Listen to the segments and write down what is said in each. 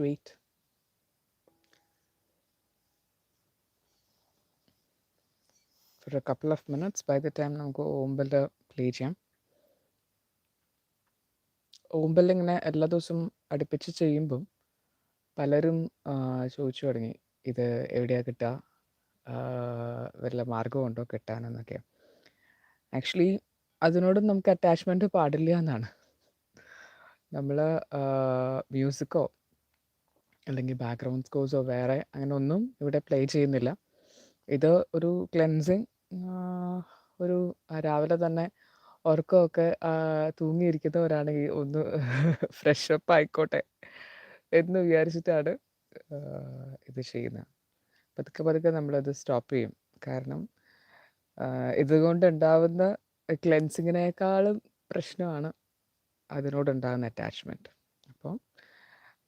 Wait. For a couple of minutes. By the time നമുക്ക് ഓമ്പല് play ചെയ്യാം. ഓമ്പൽ ഇങ്ങനെ എല്ലാ ദിവസവും അടുപ്പിച്ച് ചെയ്യുമ്പം പലരും ചോദിച്ചു തുടങ്ങി, ഇത് എവിടെയാ കിട്ടുക, വല്ല മാർഗമുണ്ടോ കിട്ടാനെന്നൊക്കെ. ആക്ച്വലി അതിനോട് നമുക്ക് അറ്റാച്ച്മെൻറ്റ് പാടില്ല എന്നാണ്. നമ്മൾ മ്യൂസിക്കോ അല്ലെങ്കിൽ ബാക്ക്ഗ്രൗണ്ട് സ്കോഴ്സോ വേറെ അങ്ങനെ ഒന്നും ഇവിടെ പ്ലേ ചെയ്യുന്നില്ല. ഇത് ഒരു ക്ലെൻസിങ്, ഒരു രാവിലെ തന്നെ ഉറക്കമൊക്കെ തൂങ്ങിയിരിക്കുന്നവരാണെങ്കിൽ ഒന്ന് ഫ്രഷപ്പ് ആയിക്കോട്ടെ എന്ന് വിചാരിച്ചിട്ടാണ് ഇത് ചെയ്യുന്നത്. പതുക്കെ പതുക്കെ നമ്മളത് സ്റ്റോപ്പ് ചെയ്യും. കാരണം ഇതുകൊണ്ടുണ്ടാവുന്ന ക്ലെൻസിങ്ങിനേക്കാളും പ്രശ്നമാണ് അതിനോടുണ്ടാകുന്ന അറ്റാച്ച്മെൻറ്റ്. അപ്പോൾ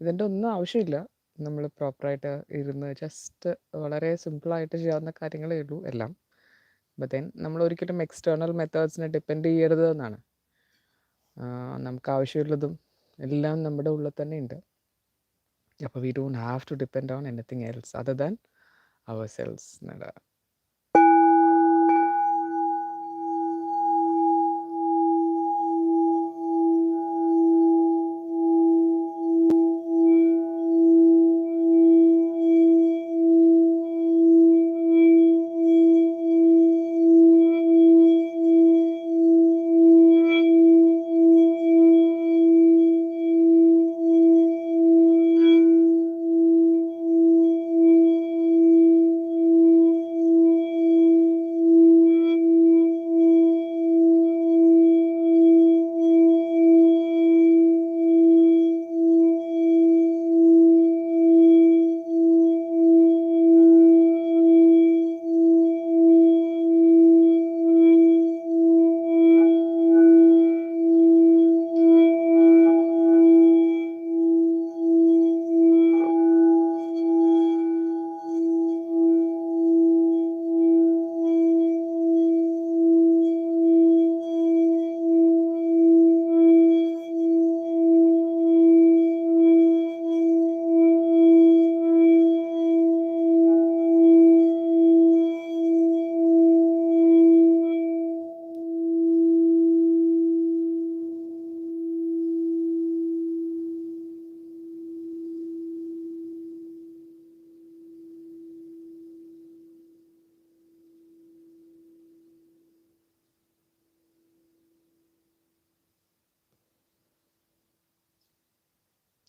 ഇതിൻ്റെ ഒന്നും ആവശ്യമില്ല. നമ്മൾ പ്രോപ്പറായിട്ട് ഇരുന്ന് ജസ്റ്റ് വളരെ സിമ്പിളായിട്ട് ചെയ്യാവുന്ന കാര്യങ്ങളേ ഉള്ളൂ എല്ലാം. ബട്ട് ദെൻ നമ്മൾ ഒരിക്കലും എക്സ്റ്റേണൽ മെത്തേഡ്സിനെ ഡിപ്പെൻഡ് ചെയ്യരുത് എന്നാണ്. നമുക്ക് ആവശ്യമുള്ളതും എല്ലാം നമ്മുടെ ഉള്ളിൽ തന്നെ ഉണ്ട്. അപ്പോൾ we don't have to depend on anything else other than ourselves എന്നുള്ള.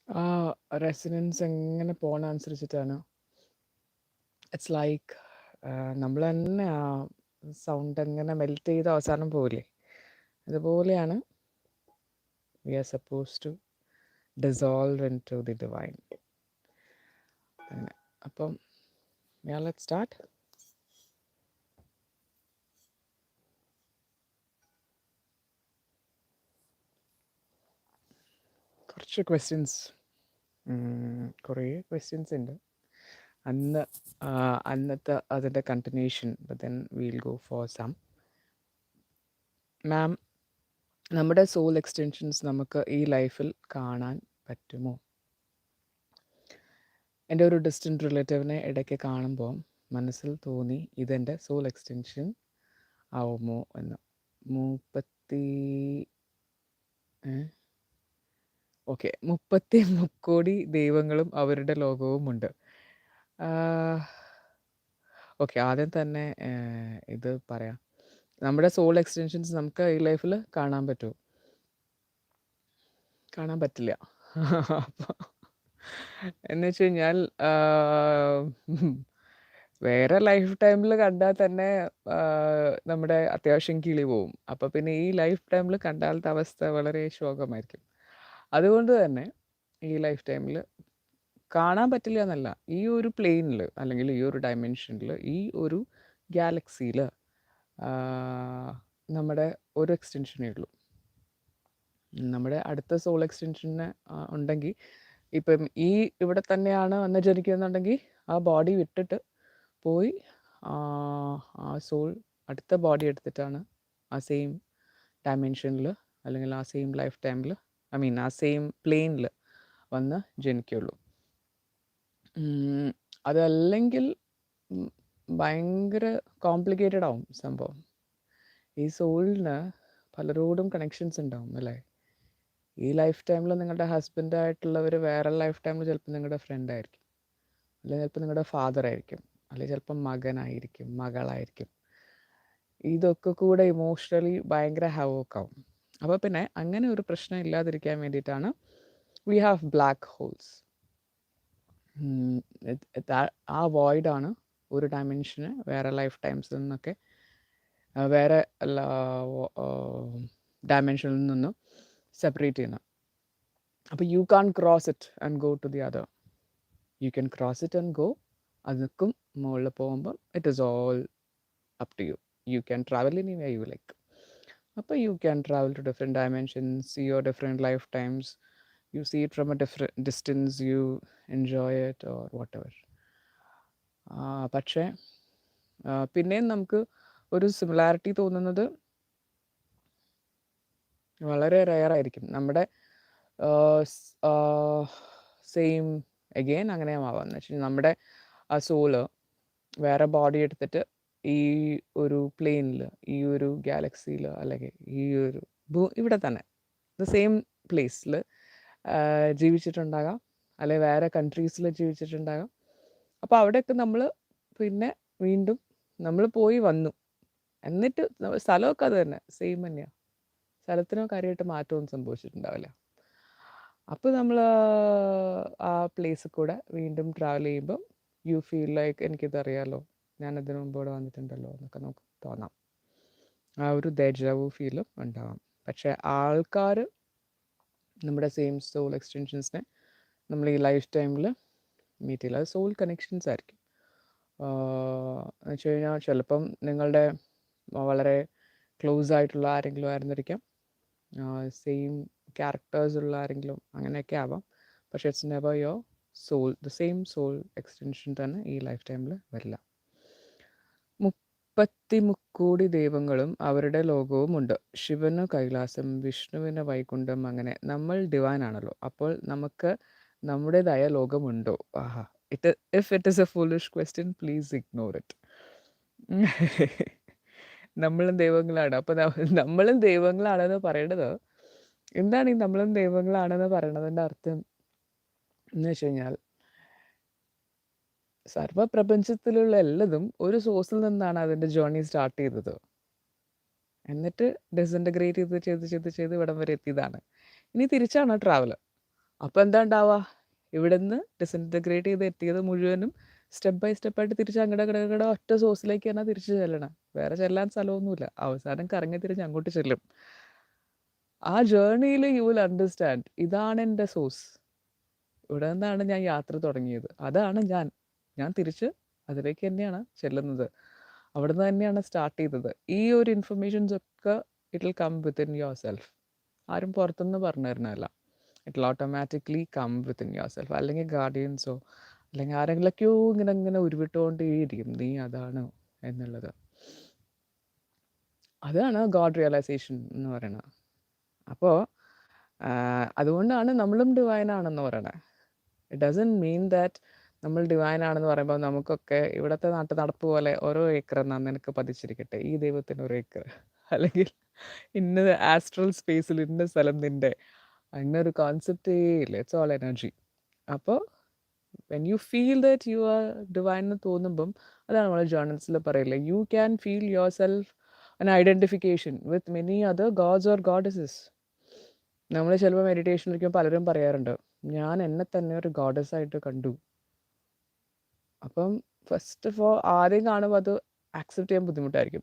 ആ റെസിനൻസ് എങ്ങനെ പോകണ അനുസരിച്ചിട്ടാണ്. ഇറ്റ്സ് ലൈക്ക് നമ്മൾ തന്നെ ആ സൗണ്ട് എങ്ങനെ മെൽറ്റ് ചെയ്ത് അവസാനം പോകില്ലേ, അതുപോലെയാണ് we are suppose to dissolve into the divine. അങ്ങനെ അപ്പം ലെറ്റ്സ് സ്റ്റാർട്ട്. കുറച്ച് ക്വസ്റ്റ്യൻസ്, കുറേ ക്വസ്റ്റ്യൻസ് ഉണ്ട്. അന്നത്തെ അതിൻ്റെ continuation. But then will go for some. Ma'am, നമ്മുടെ സോൾ എക്സ്റ്റൻഷൻസ് നമുക്ക് ഈ ലൈഫിൽ കാണാൻ പറ്റുമോ? എൻ്റെ ഒരു ഡിസ്റ്റൻറ്റ് റിലേറ്റീവിനെ ഇടയ്ക്ക് കാണുമ്പോൾ മനസ്സിൽ തോന്നി ഇതെൻ്റെ സോൾ എക്സ്റ്റൻഷൻ ആവുമോ എന്ന്. 30 കോടി ദൈവങ്ങളും അവരുടെ ലോകവുമുണ്ട്. ഓക്കെ, ആദ്യം തന്നെ ഇത് പറയാം. നമ്മുടെ സോൾ എക്സ്റ്റൻഷൻസ് നമുക്ക് ഈ ലൈഫിൽ കാണാൻ പറ്റുമോ? കാണാൻ പറ്റില്ല. അപ്പോൾ എന്ന് വെച്ച് കഴിഞ്ഞാൽ വേറെ ലൈഫ് ടൈമിൽ കണ്ടാൽ തന്നെ നമ്മുടെ അത്യാവശ്യം കിളി പോവും. അപ്പോൾ പിന്നെ ഈ ലൈഫ് ടൈമിൽ കണ്ടാലത്തെ അവസ്ഥ വളരെ ശോകമായിരിക്കും. അതുകൊണ്ട് തന്നെ ഈ ലൈഫ് ടൈമിൽ കാണാൻ പറ്റില്ല എന്നല്ല, ഈ ഒരു പ്ലെയിനിൽ അല്ലെങ്കിൽ ഈ ഒരു ഡയമെൻഷനിൽ ഈ ഒരു ഗാലക്സിയിൽ നമ്മുടെ ഒരു എക്സ്റ്റൻഷനേ ഉള്ളൂ. നമ്മുടെ അടുത്ത സോൾ എക്സ്റ്റൻഷന് ഉണ്ടെങ്കിൽ, ഇപ്പം ഈ ഇവിടെ തന്നെയാണ് വന്ന് ജനിക്കുന്നുണ്ടെങ്കിൽ ആ ബോഡി വിട്ടിട്ട് പോയി ആ സോൾ അടുത്ത ബോഡി എടുത്തിട്ടാണ് ആ സെയിം ഡയമെൻഷനിൽ അല്ലെങ്കിൽ ആ സെയിം ലൈഫ് ടൈമിൽ, ഐ മീൻ ആ സെയിം പ്ലെയിനിൽ വന്ന് ജനിക്കുള്ളൂ. അതല്ലെങ്കിൽ ഭയങ്കര കോംപ്ലിക്കേറ്റഡ് ആവും സംഭവം. ഈ സോളിന് പലരോടും കണക്ഷൻസ് ഉണ്ടാവും അല്ലേ? ഈ ലൈഫ് ടൈമിൽ നിങ്ങളുടെ ഹസ്ബൻഡായിട്ടുള്ളവർ വേറെ ലൈഫ് ടൈമിൽ ചിലപ്പോൾ നിങ്ങളുടെ ഫ്രണ്ട് ആയിരിക്കും, അല്ലെങ്കിൽ ചിലപ്പോൾ നിങ്ങളുടെ ഫാദർ ആയിരിക്കും, അല്ലെങ്കിൽ ചിലപ്പോൾ മകനായിരിക്കും, മകളായിരിക്കും. ഇതൊക്കെ കൂടെ ഇമോഷണലി ഭയങ്കര ഹവോക്കാവും. അപ്പോൾ പിന്നെ അങ്ങനെ ഒരു പ്രശ്നം ഇല്ലാതിരിക്കാൻ വേണ്ടിയിട്ടാണ് വി ഹാവ് ബ്ലാക്ക് ഹോൾസ്. ആ വോയിഡാണ് ഒരു ഡയമെൻഷന് വേറെ ലൈഫ് ടൈംസിൽ നിന്നൊക്കെ വേറെ ഡയമെൻഷനിൽ നിന്നും സെപ്പറേറ്റ് ചെയ്യുന്നത്. അപ്പോൾ you can cross it and go to the other. You can cross it and go. അതൊക്കും മുകളിൽ പോകുമ്പോൾ it is all up to you. You can travel any way you like. അപ്പോൾ you can travel to different dimensions, see your different life times. You see it from a different distance, you enjoy it or whatever. പക്ഷേ പിന്നെയും നമുക്ക് ഒരു similarity തോന്നുന്നത് വളരെ rare ആയിരിക്കും. നമ്മുടെ same again അങ്ങനെ ആവാമെന്ന് വെച്ചാൽ നമ്മുടെ ആ സോള് വേറെ ബോഡി എടുത്തിട്ട് ഈ ഒരു പ്ലെയിനിൽ, ഈ ഒരു ഗാലക്സിയിൽ, അല്ലെങ്കിൽ ഈ ഒരു ഇവിടെ തന്നെ ദ സെയിം പ്ലേസിൽ ജീവിച്ചിട്ടുണ്ടാകാം, അല്ലെങ്കിൽ വേറെ കൺട്രീസിൽ ജീവിച്ചിട്ടുണ്ടാകാം. അപ്പോൾ അവിടെയൊക്കെ നമ്മൾ പിന്നെ വീണ്ടും നമ്മൾ പോയി വന്നു, എന്നിട്ട് സ്ഥലമൊക്കെ അത് തന്നെ സെയിം തന്നെയാണ്. സ്ഥലത്തിനോ കാര്യമായിട്ട് മാറ്റമൊന്നും സംഭവിച്ചിട്ടുണ്ടാവില്ല. അപ്പോൾ നമ്മൾ ആ പ്ലേസിൽ കൂടെ വീണ്ടും ട്രാവൽ ചെയ്യുമ്പോൾ യു ഫീൽ ലൈക്ക് എനിക്കിതറിയാലോ, ഞാനതിനു മുമ്പ് ഇവിടെ വന്നിട്ടുണ്ടല്ലോ എന്നൊക്കെ നമുക്ക് തോന്നാം. ആ ഒരു ദേജാവു ഫീലും ഉണ്ടാവാം. പക്ഷേ ആൾക്കാർ നമ്മുടെ സെയിം സോൾ എക്സ്റ്റൻഷൻസിനെ നമ്മൾ ഈ ലൈഫ് ടൈമിൽ മീറ്റ് ചെയ്യില്ല. അത് സോൾ കണക്ഷൻസ് ആയിരിക്കും. എന്ന് വെച്ച് കഴിഞ്ഞാൽ ചിലപ്പം നിങ്ങളുടെ വളരെ ക്ലോസ് ആയിട്ടുള്ള ആരെങ്കിലും ആയിരുന്നിരിക്കാം, സെയിം ക്യാരക്ടേഴ്സ് ഉള്ള ആരെങ്കിലും, അങ്ങനെയൊക്കെ ആവാം. പക്ഷേ it's never your soul, the same soul extension തന്നെ ഈ ലൈഫ് ടൈമിൽ വരില്ല. 33 ദൈവങ്ങളും അവരുടെ ലോകവും ഉണ്ട്. ശിവന് കൈലാസം, വിഷ്ണുവിന് വൈകുണ്ഠം. അങ്ങനെ നമ്മൾ ഡിവൈൻ ആണല്ലോ, അപ്പോൾ നമുക്ക് നമ്മുടേതായ ലോകമുണ്ടോ? ആഹാ, if it is a foolish question, please ignore it. നമ്മളും ദൈവങ്ങളാണ്. അപ്പോൾ നമ്മളും ദൈവങ്ങളാണെന്ന് പറയേണ്ടത് എന്താണ്? ഈ നമ്മളും ദൈവങ്ങളാണെന്ന് പറയണതിൻ്റെ അർത്ഥം എന്ന് വെച്ച് കഴിഞ്ഞാൽ സർവപ്രപഞ്ചത്തിലുള്ള എല്ലതും ഒരു സോഴ്സിൽ നിന്നാണ് അതിൻ്റെ ജേർണി സ്റ്റാർട്ട് ചെയ്തത്, എന്നിട്ട് ഡിസിൻറ്റഗ്രേറ്റ് ചെയ്ത് ഇവിടം വരെ എത്തിയതാണ്. ഇനി തിരിച്ചാണ് ട്രാവൽ. അപ്പോൾ എന്താ ഉണ്ടാവുക? ഇവിടുന്ന് ഡിസിൻറ്റഗ്രേറ്റ് ചെയ്ത് എത്തിയത് മുഴുവനും സ്റ്റെപ്പ് ബൈ സ്റ്റെപ്പായിട്ട് തിരിച്ച് അങ്ങടെ ഒറ്റ സോഴ്സിലേക്ക് തന്നെ തിരിച്ച് ചെല്ലണം. വേറെ ചെല്ലാൻ സ്ഥലമൊന്നുമില്ല. അവസാനം കറങ്ങി തിരിഞ്ഞ് അങ്ങോട്ട് ചെല്ലും. ആ ജേർണിയിൽ യു വിൽ അണ്ടർസ്റ്റാൻഡ്, ഇതാണ് എൻ്റെ സോഴ്സ്, ഇവിടെ നിന്നാണ് ഞാൻ യാത്ര തുടങ്ങിയത്, അതാണ് ഞാൻ തിരിച്ച് അതിലേക്ക് തന്നെയാണ് ചെല്ലുന്നത്, അവിടെ നിന്ന് തന്നെയാണ് സ്റ്റാർട്ട് ചെയ്തത്. ഈ ഒരു ഇൻഫർമേഷൻസ് ഒക്കെ it will come within yourself. ആരും പുറത്തുനിന്ന് പറഞ്ഞു തരുന്നതല്ല. It will automatically come within yourself. അല്ലെങ്കിൽ ഗാർഡിയൻസോ അല്ലെങ്കിൽ ആരെങ്കിലൊക്കെയോ ഇങ്ങനെ ഉരുവിട്ടുകൊണ്ടേയിരിക്കും നീ അതാണ് എന്നുള്ളത്. അതാണ് ഗോഡ് റിയലൈസേഷൻ എന്ന് പറയുന്നത്. അപ്പോൾ അതുകൊണ്ടാണ് നമ്മളും ഡിവൈൻ ആണെന്ന് പറയണത്. ഇറ്റ് ഡസൻറ്റ് മീൻ ദാറ്റ് നമ്മൾ ഡിവൈൻ ആണെന്ന് പറയുമ്പോൾ നമുക്കൊക്കെ ഇവിടുത്തെ നടപ്പ് പോലെ ഓരോ ഏക്കർ എന്നാൽ നിനക്ക് പതിച്ചിരിക്കട്ടെ, ഈ ദൈവത്തിന് ഒരു ഏക്കർ, അല്ലെങ്കിൽ ഇന്ന ആസ്ട്രൽ സ്പേസിൽ ഇന്ന സ്ഥലം നിൻ്റെ, അങ്ങനൊരു കോൺസെപ്റ്റേ ഇല്ല. It's all energy. അപ്പോൾ when you feel that you are divine എന്ന് തോന്നുമ്പം, അതാണ് നമ്മൾ ജേർണൽസിൽ പറയില്ലേ, you can feel yourself an identification with many other gods or goddesses. നമ്മൾ ചിലപ്പോൾ മെഡിറ്റേഷനിലിരിക്കും പലരും പറയാറുണ്ട്, ഞാൻ എന്നെ തന്നെ ഒരു ഗോഡസ് ആയിട്ട് കണ്ടു. അപ്പം ഫസ്റ്റ് ഓഫ് ഓൾ ആദ്യം കാണുമ്പോൾ അത് ആക്സെപ്റ്റ് ചെയ്യാൻ ബുദ്ധിമുട്ടായിരിക്കും.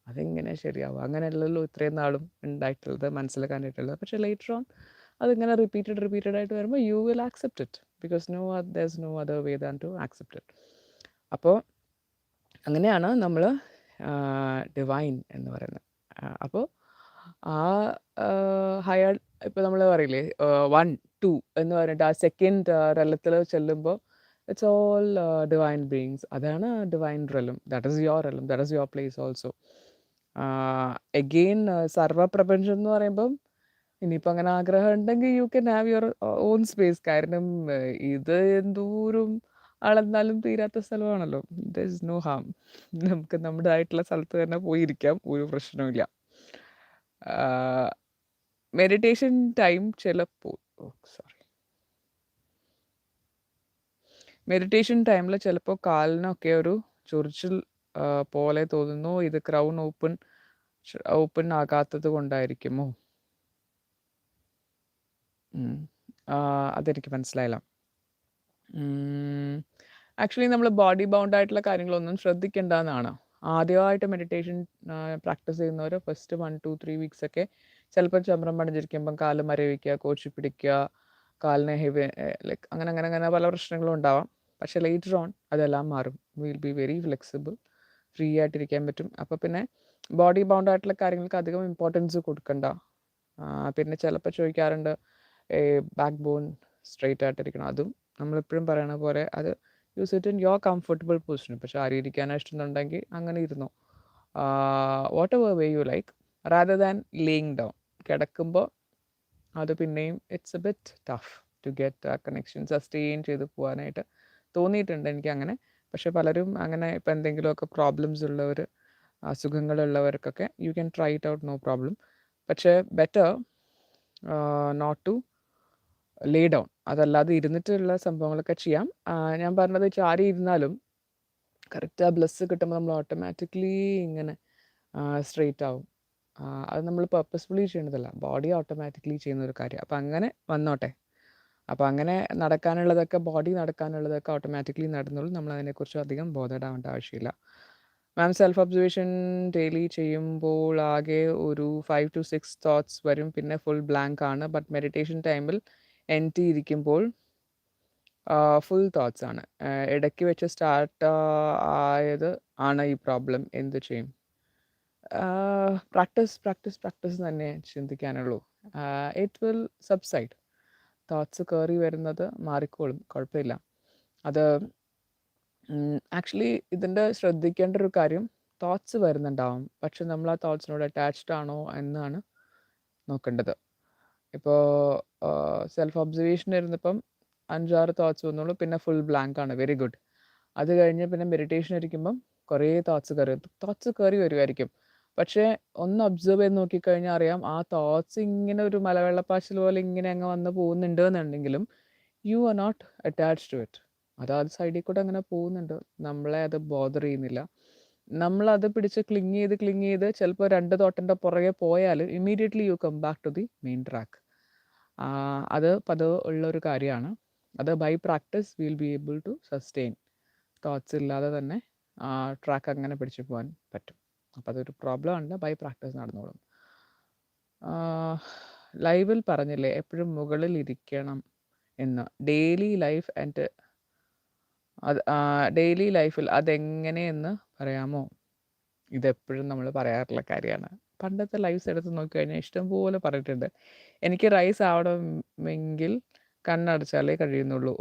അതെങ്ങനെ ശരിയാവും, അങ്ങനെയല്ലല്ലോ ഇത്രയും നാളും ഉണ്ടായിട്ടുള്ളത്, മനസ്സിലാക്കാനായിട്ടുള്ളത്. പക്ഷേ ലേറ്റർ ഓൺ അതിങ്ങനെ റിപ്പീറ്റഡ് ആയിട്ട് വരുമ്പോൾ you will accept it, because there is no other way than to accept it. അപ്പോൾ അങ്ങനെയാണ് നമ്മൾ ഡിവൈൻ എന്ന് പറയുന്നത്. അപ്പോൾ ആ ഹയർ, ഇപ്പോൾ നമ്മൾ പറയില്ലേ 1 2 എന്ന് പറഞ്ഞിട്ട് ആ സെക്കൻഡ് റെലത്തിൽ ചെല്ലുമ്പോൾ ഇറ്റ്സ് ഓൾ ഡിവൈൻ ബീയിങ്സ്. അതാണ് divine realm. That is your realm, that is your place also. Again സർവപ്രപഞ്ചം എന്ന് പറയുമ്പം ഇനിയിപ്പോൾ അങ്ങനെ ആഗ്രഹം ഉണ്ടെങ്കിൽ you can have your own space. കാരണം ഇത് എന്തോരം അളന്നാലും തീരാത്ത സ്ഥലമാണല്ലോ. There is no harm. നമുക്ക് നമ്മുടേതായിട്ടുള്ള സ്ഥലത്ത് തന്നെ പോയിരിക്കാം, ഒരു പ്രശ്നവുമില്ല. മെഡിറ്റേഷൻ ടൈം ചിലപ്പോൾ സോറി മെഡിറ്റേഷൻ ടൈമിൽ ചിലപ്പോൾ കാലിനൊക്കെ ഒരു ചൊറിച്ചിൽ പോലെ തോന്നുന്നു. ഇത് ക്രൗൺ ഓപ്പൺ ആകാത്തത് കൊണ്ടായിരിക്കുമോ? അതെനിക്ക് മനസ്സിലായില്ല. ആക്ച്വലി നമ്മൾ ബോഡി ബൗണ്ട് ആയിട്ടുള്ള കാര്യങ്ങളൊന്നും ശ്രദ്ധിക്കേണ്ടതെന്നാണ്. ആദ്യമായിട്ട് മെഡിറ്റേഷൻ പ്രാക്ടീസ് ചെയ്യുന്നവർ ഫസ്റ്റ് 1 to 3 വീക്സ് ഒക്കെ ചിലപ്പോൾ ചമ്രം പണിഞ്ഞിരിക്കുമ്പം കാല് മരവിക്കുക, കോച്ചി പിടിക്കുക, കാലിന് ഹെവി ലൈക്ക് അങ്ങനെ അങ്ങനെ അങ്ങനെ പല പ്രശ്നങ്ങളും ഉണ്ടാവാം. പക്ഷേ ലേറ്റർ ഓൺ അതെല്ലാം മാറും. Will be very flexible, free ആയിട്ടിരിക്കാൻ പറ്റും. അപ്പോൾ പിന്നെ ബോഡി ബൗണ്ട് ആയിട്ടുള്ള കാര്യങ്ങൾക്ക് അധികം ഇമ്പോർട്ടൻസ് കൊടുക്കണ്ട. പിന്നെ ചിലപ്പോൾ ചോദിക്കാറുണ്ട് ബാക്ക് ബോൺ സ്ട്രെയിറ്റ് ആയിട്ടിരിക്കണം. അതും നമ്മളെപ്പോഴും പറയണ പോലെ അത് use it in your comfortable position. ഇപ്പോൾ ചാരി ഇരിക്കാനാണ് ഇഷ്ടമുണ്ടെങ്കിൽ അങ്ങനെ ഇരുന്നു. Whatever way you like, rather than laying down. കിടക്കുമ്പോൾ അത് പിന്നെയും it's a bit tough to get ആ കണക്ഷൻ സസ്റ്റെയിൻ ചെയ്ത് പോകാനായിട്ട് തോന്നിയിട്ടുണ്ട് എനിക്ക് അങ്ങനെ. പക്ഷെ പലരും അങ്ങനെ ഇപ്പം എന്തെങ്കിലുമൊക്കെ പ്രോബ്ലംസ് ഉള്ളവർ, അസുഖങ്ങളുള്ളവർക്കൊക്കെ you can try it out, no problem. പക്ഷേ better not to lay down. അതല്ലാതെ ഇരുന്നിട്ടുള്ള സംഭവങ്ങളൊക്കെ ചെയ്യാം. ഞാൻ പറഞ്ഞത് ചാരി ഇരുന്നാലും കറക്റ്റ് ആ ബ്ലസ് കിട്ടുമ്പോൾ നമ്മൾ ഓട്ടോമാറ്റിക്കലി ഇങ്ങനെ സ്ട്രെയിറ്റ് ആവും. അത് നമ്മൾ പർപ്പസ്ഫുള്ളി ചെയ്യേണ്ടതല്ല, ബോഡി ഓട്ടോമാറ്റിക്കലി ചെയ്യുന്ന ഒരു കാര്യം. അപ്പം അങ്ങനെ വന്നോട്ടെ. അപ്പോൾ അങ്ങനെ നടക്കാനുള്ളതൊക്കെ, ബോഡി നടക്കാനുള്ളതൊക്കെ ഓട്ടോമാറ്റിക്കലി നടന്നോളൂ. നമ്മൾ അതിനെക്കുറിച്ച് അധികം ബോധേഡാവേണ്ട ആവശ്യമില്ല. മാം സെൽഫ് ഒബ്സർവേഷൻ ഡെയിലി ചെയ്യുമ്പോൾ ആകെ ഒരു 5 to 6 തോട്ട്സ് വരും, പിന്നെ ഫുൾ ബ്ലാങ്ക് ആണ്. ബട്ട് മെഡിറ്റേഷൻ ടൈമിൽ എൻറ്റി ഇരിക്കുമ്പോൾ ഫുൾ തോട്ട്സ് ആണ്. ഇടയ്ക്ക് വെച്ച് സ്റ്റാർട്ട് ആയത് ആണ് ഈ പ്രോബ്ലം. എന്ത് ചെയ്യും? പ്രാക്ടീസ് തന്നെ ചിന്തിക്കാനുള്ളൂ. It will subside. തോട്ട്സ് കയറി വരുന്നത് മാറിക്കോളും, കുഴപ്പമില്ല. അത് ആക്ച്വലി ഇതിൻ്റെ ശ്രദ്ധിക്കേണ്ട ഒരു കാര്യം, തോട്ട്സ് വരുന്നുണ്ടാവും, പക്ഷെ നമ്മൾ ആ തോട്ട്സിനോട് അറ്റാച്ച്ഡ് ആണോ എന്നാണ് നോക്കേണ്ടത്. ഇപ്പോൾ സെൽഫ് ഒബ്സർവേഷൻ ഇരുന്നപ്പം 5-6 തോട്ട്സ് വന്നോളൂ, പിന്നെ ഫുൾ ബ്ലാങ്ക് ആണ്, വെരി ഗുഡ്. അത് കഴിഞ്ഞ് പിന്നെ മെഡിറ്റേഷൻ ഇരിക്കുമ്പം കുറേ തോട്ട്സ് കയറി വരുമായിരിക്കും. പക്ഷേ ഒന്ന് ഒബ്സർവ് ചെയ്ത് നോക്കിക്കഴിഞ്ഞാൽ അറിയാം, ആ തോട്ട്സ് ഇങ്ങനെ ഒരു മലവെള്ളപ്പാച്ചിൽ പോലെ ഇങ്ങനെ അങ്ങ് വന്ന് പോകുന്നുണ്ട് എന്നുണ്ടെങ്കിലും you are not attached to it. അത് സൈഡിൽ കൂടെ അങ്ങനെ പോകുന്നുണ്ട്, നമ്മളെ അത് ബോദർ ചെയ്യുന്നില്ല. നമ്മളത് പിടിച്ച് ക്ലിങ് ചെയ്ത് ചിലപ്പോൾ 2 തോട്ടിൻ്റെ പുറകെ പോയാൽ immediately you come back to the main track. അത് പതിവ് ഉള്ളൊരു കാര്യമാണ്. അത് by practice will be able to sustain. Thoughts ഇല്ലാതെ തന്നെ ട്രാക്ക് അങ്ങനെ പിടിച്ചു പോകാൻ പറ്റും. അപ്പോൾ അതൊരു പ്രോബ്ലം അല്ല, ബൈ പ്രാക്ടീസ് നടന്നോളും. ലൈവിൽ പറഞ്ഞില്ലേ എപ്പോഴും മുകളിൽ ഇരിക്കണം എന്ന്. ഡെയിലി ലൈഫിൽ അതെങ്ങനെയെന്ന് പറയാമോ? ഇതെപ്പോഴും നമ്മൾ പറയാറുള്ള കാര്യമാണ്. പണ്ടത്തെ ലൈവ്സ് എടുത്ത് നോക്കിക്കഴിഞ്ഞാൽ ഇഷ്ടംപോലെ പറഞ്ഞിട്ടുണ്ട്. എനിക്ക് റൈസ് ആവണമെങ്കിൽ കണ്ണടച്ചാലേ കഴിയുന്നുള്ളൂ.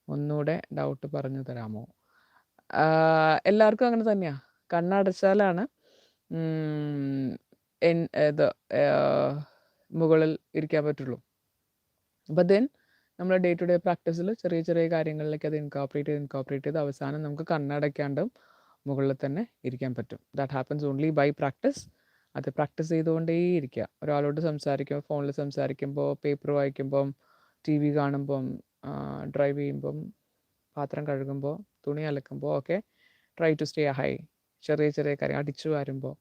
ഒന്നുകൂടെ ഡൗട്ട് പറഞ്ഞു തരാമോ? എല്ലാവർക്കും അങ്ങനെ തന്നെയാണ്. കണ്ണടച്ചാലാണ് ഇത് മുകളിൽ ഇരിക്കാൻ പറ്റുള്ളൂ. അപ്പോൾ ദെൻ നമ്മൾ ഡേ ടു ഡേ പ്രാക്ടീസിൽ ചെറിയ ചെറിയ കാര്യങ്ങളിലേക്ക് അത് ഇൻകോപ്പറേറ്റ് ചെയ്ത് അവസാനം നമുക്ക് കണ്ണടയ്ക്കാണ്ടും മുകളിൽ തന്നെ ഇരിക്കാൻ പറ്റും. That happens only by practice. അത് പ്രാക്ടീസ് ചെയ്തുകൊണ്ടേയിരിക്കുക. ഒരാളോട് സംസാരിക്കുമ്പോൾ, ഫോണിൽ സംസാരിക്കുമ്പോൾ, പേപ്പർ വായിക്കുമ്പം, ടി വി കാണുമ്പം, ഡ്രൈവ് ചെയ്യുമ്പം, പാത്രം കഴുകുമ്പോൾ, തുണി അലക്കുമ്പോൾ ഒക്കെ ട്രൈ ടു സ്റ്റേ ഹൈ. ചെറിയ ചെറിയ കാര്യം അടിച്ചു വരുമ്പോൾ.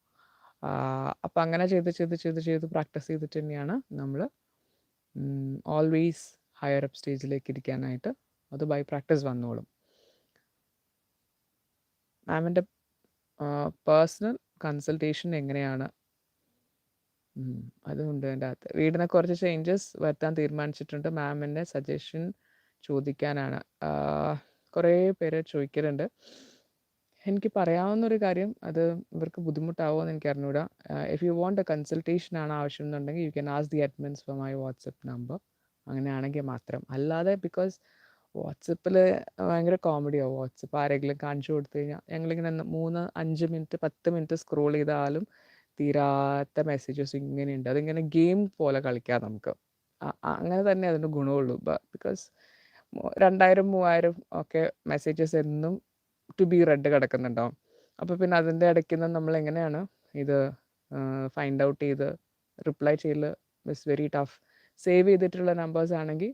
അപ്പം അങ്ങനെ ചെയ്ത് പ്രാക്ടീസ് ചെയ്തിട്ട് തന്നെയാണ് നമ്മൾ ഓൾവേസ് ഹയർ അപ്പ് സ്റ്റേജിലേക്ക് ഇരിക്കാനായിട്ട്. അത് ബൈ പ്രാക്ടീസ് വന്നോളും. മാമിൻ്റെ പേഴ്സണൽ കൺസൾട്ടേഷൻ എങ്ങനെയാണ്? അതുകൊണ്ട് എൻ്റെ അകത്ത് വീടിനെ കുറച്ച് ചേഞ്ചസ് വരുത്താൻ തീരുമാനിച്ചിട്ടുണ്ട്. മാമിൻ്റെ സജഷൻ ചോദിക്കാനാണ്. കുറേ പേര് ചോദിക്കലുണ്ട്. എനിക്ക് പറയാവുന്നൊരു കാര്യം, അത് ഇവർക്ക് ബുദ്ധിമുട്ടാവുമോ എന്ന് എനിക്ക് അറിഞ്ഞൂടാ. If you want A consultation ആണ് ആവശ്യം എന്നുണ്ടെങ്കിൽ U can ask the admins for my WhatsApp number. അങ്ങനെയാണെങ്കിൽ മാത്രം. അല്ലാതെ ബിക്കോസ് വാട്സപ്പിൽ ഭയങ്കര കോമഡിയാവും. വാട്സപ്പ് ആരെങ്കിലും കാണിച്ചു കൊടുത്തു കഴിഞ്ഞാൽ ഞങ്ങളിങ്ങനെ 3-5 മിനിറ്റ് 10 മിനിറ്റ് സ്ക്രോൾ ചെയ്താലും തീരാത്ത മെസ്സേജസ് ഇങ്ങനെയുണ്ട്. അതിങ്ങനെ ഗെയിം പോലെ കളിക്കാം നമുക്ക്. അങ്ങനെ തന്നെ അതിന് ഗുണമുള്ളൂ. ബിക്കോസ് 2000, 3000 ഒക്കെ മെസ്സേജസ് എന്നും ടു ബി റെഡ് കിടക്കുന്നുണ്ടാവും. അപ്പോൾ പിന്നെ അതിൻ്റെ ഇടയ്ക്ക് നിന്ന് നമ്മൾ എങ്ങനെയാണ് ഇത് ഫൈൻഡ് ഔട്ട് ചെയ്ത് റിപ്ലൈ ചെയ്യൽ ഇറ്റ്സ് വെരി ടഫ്. സേവ് ചെയ്തിട്ടുള്ള നമ്പേഴ്സ് ആണെങ്കിൽ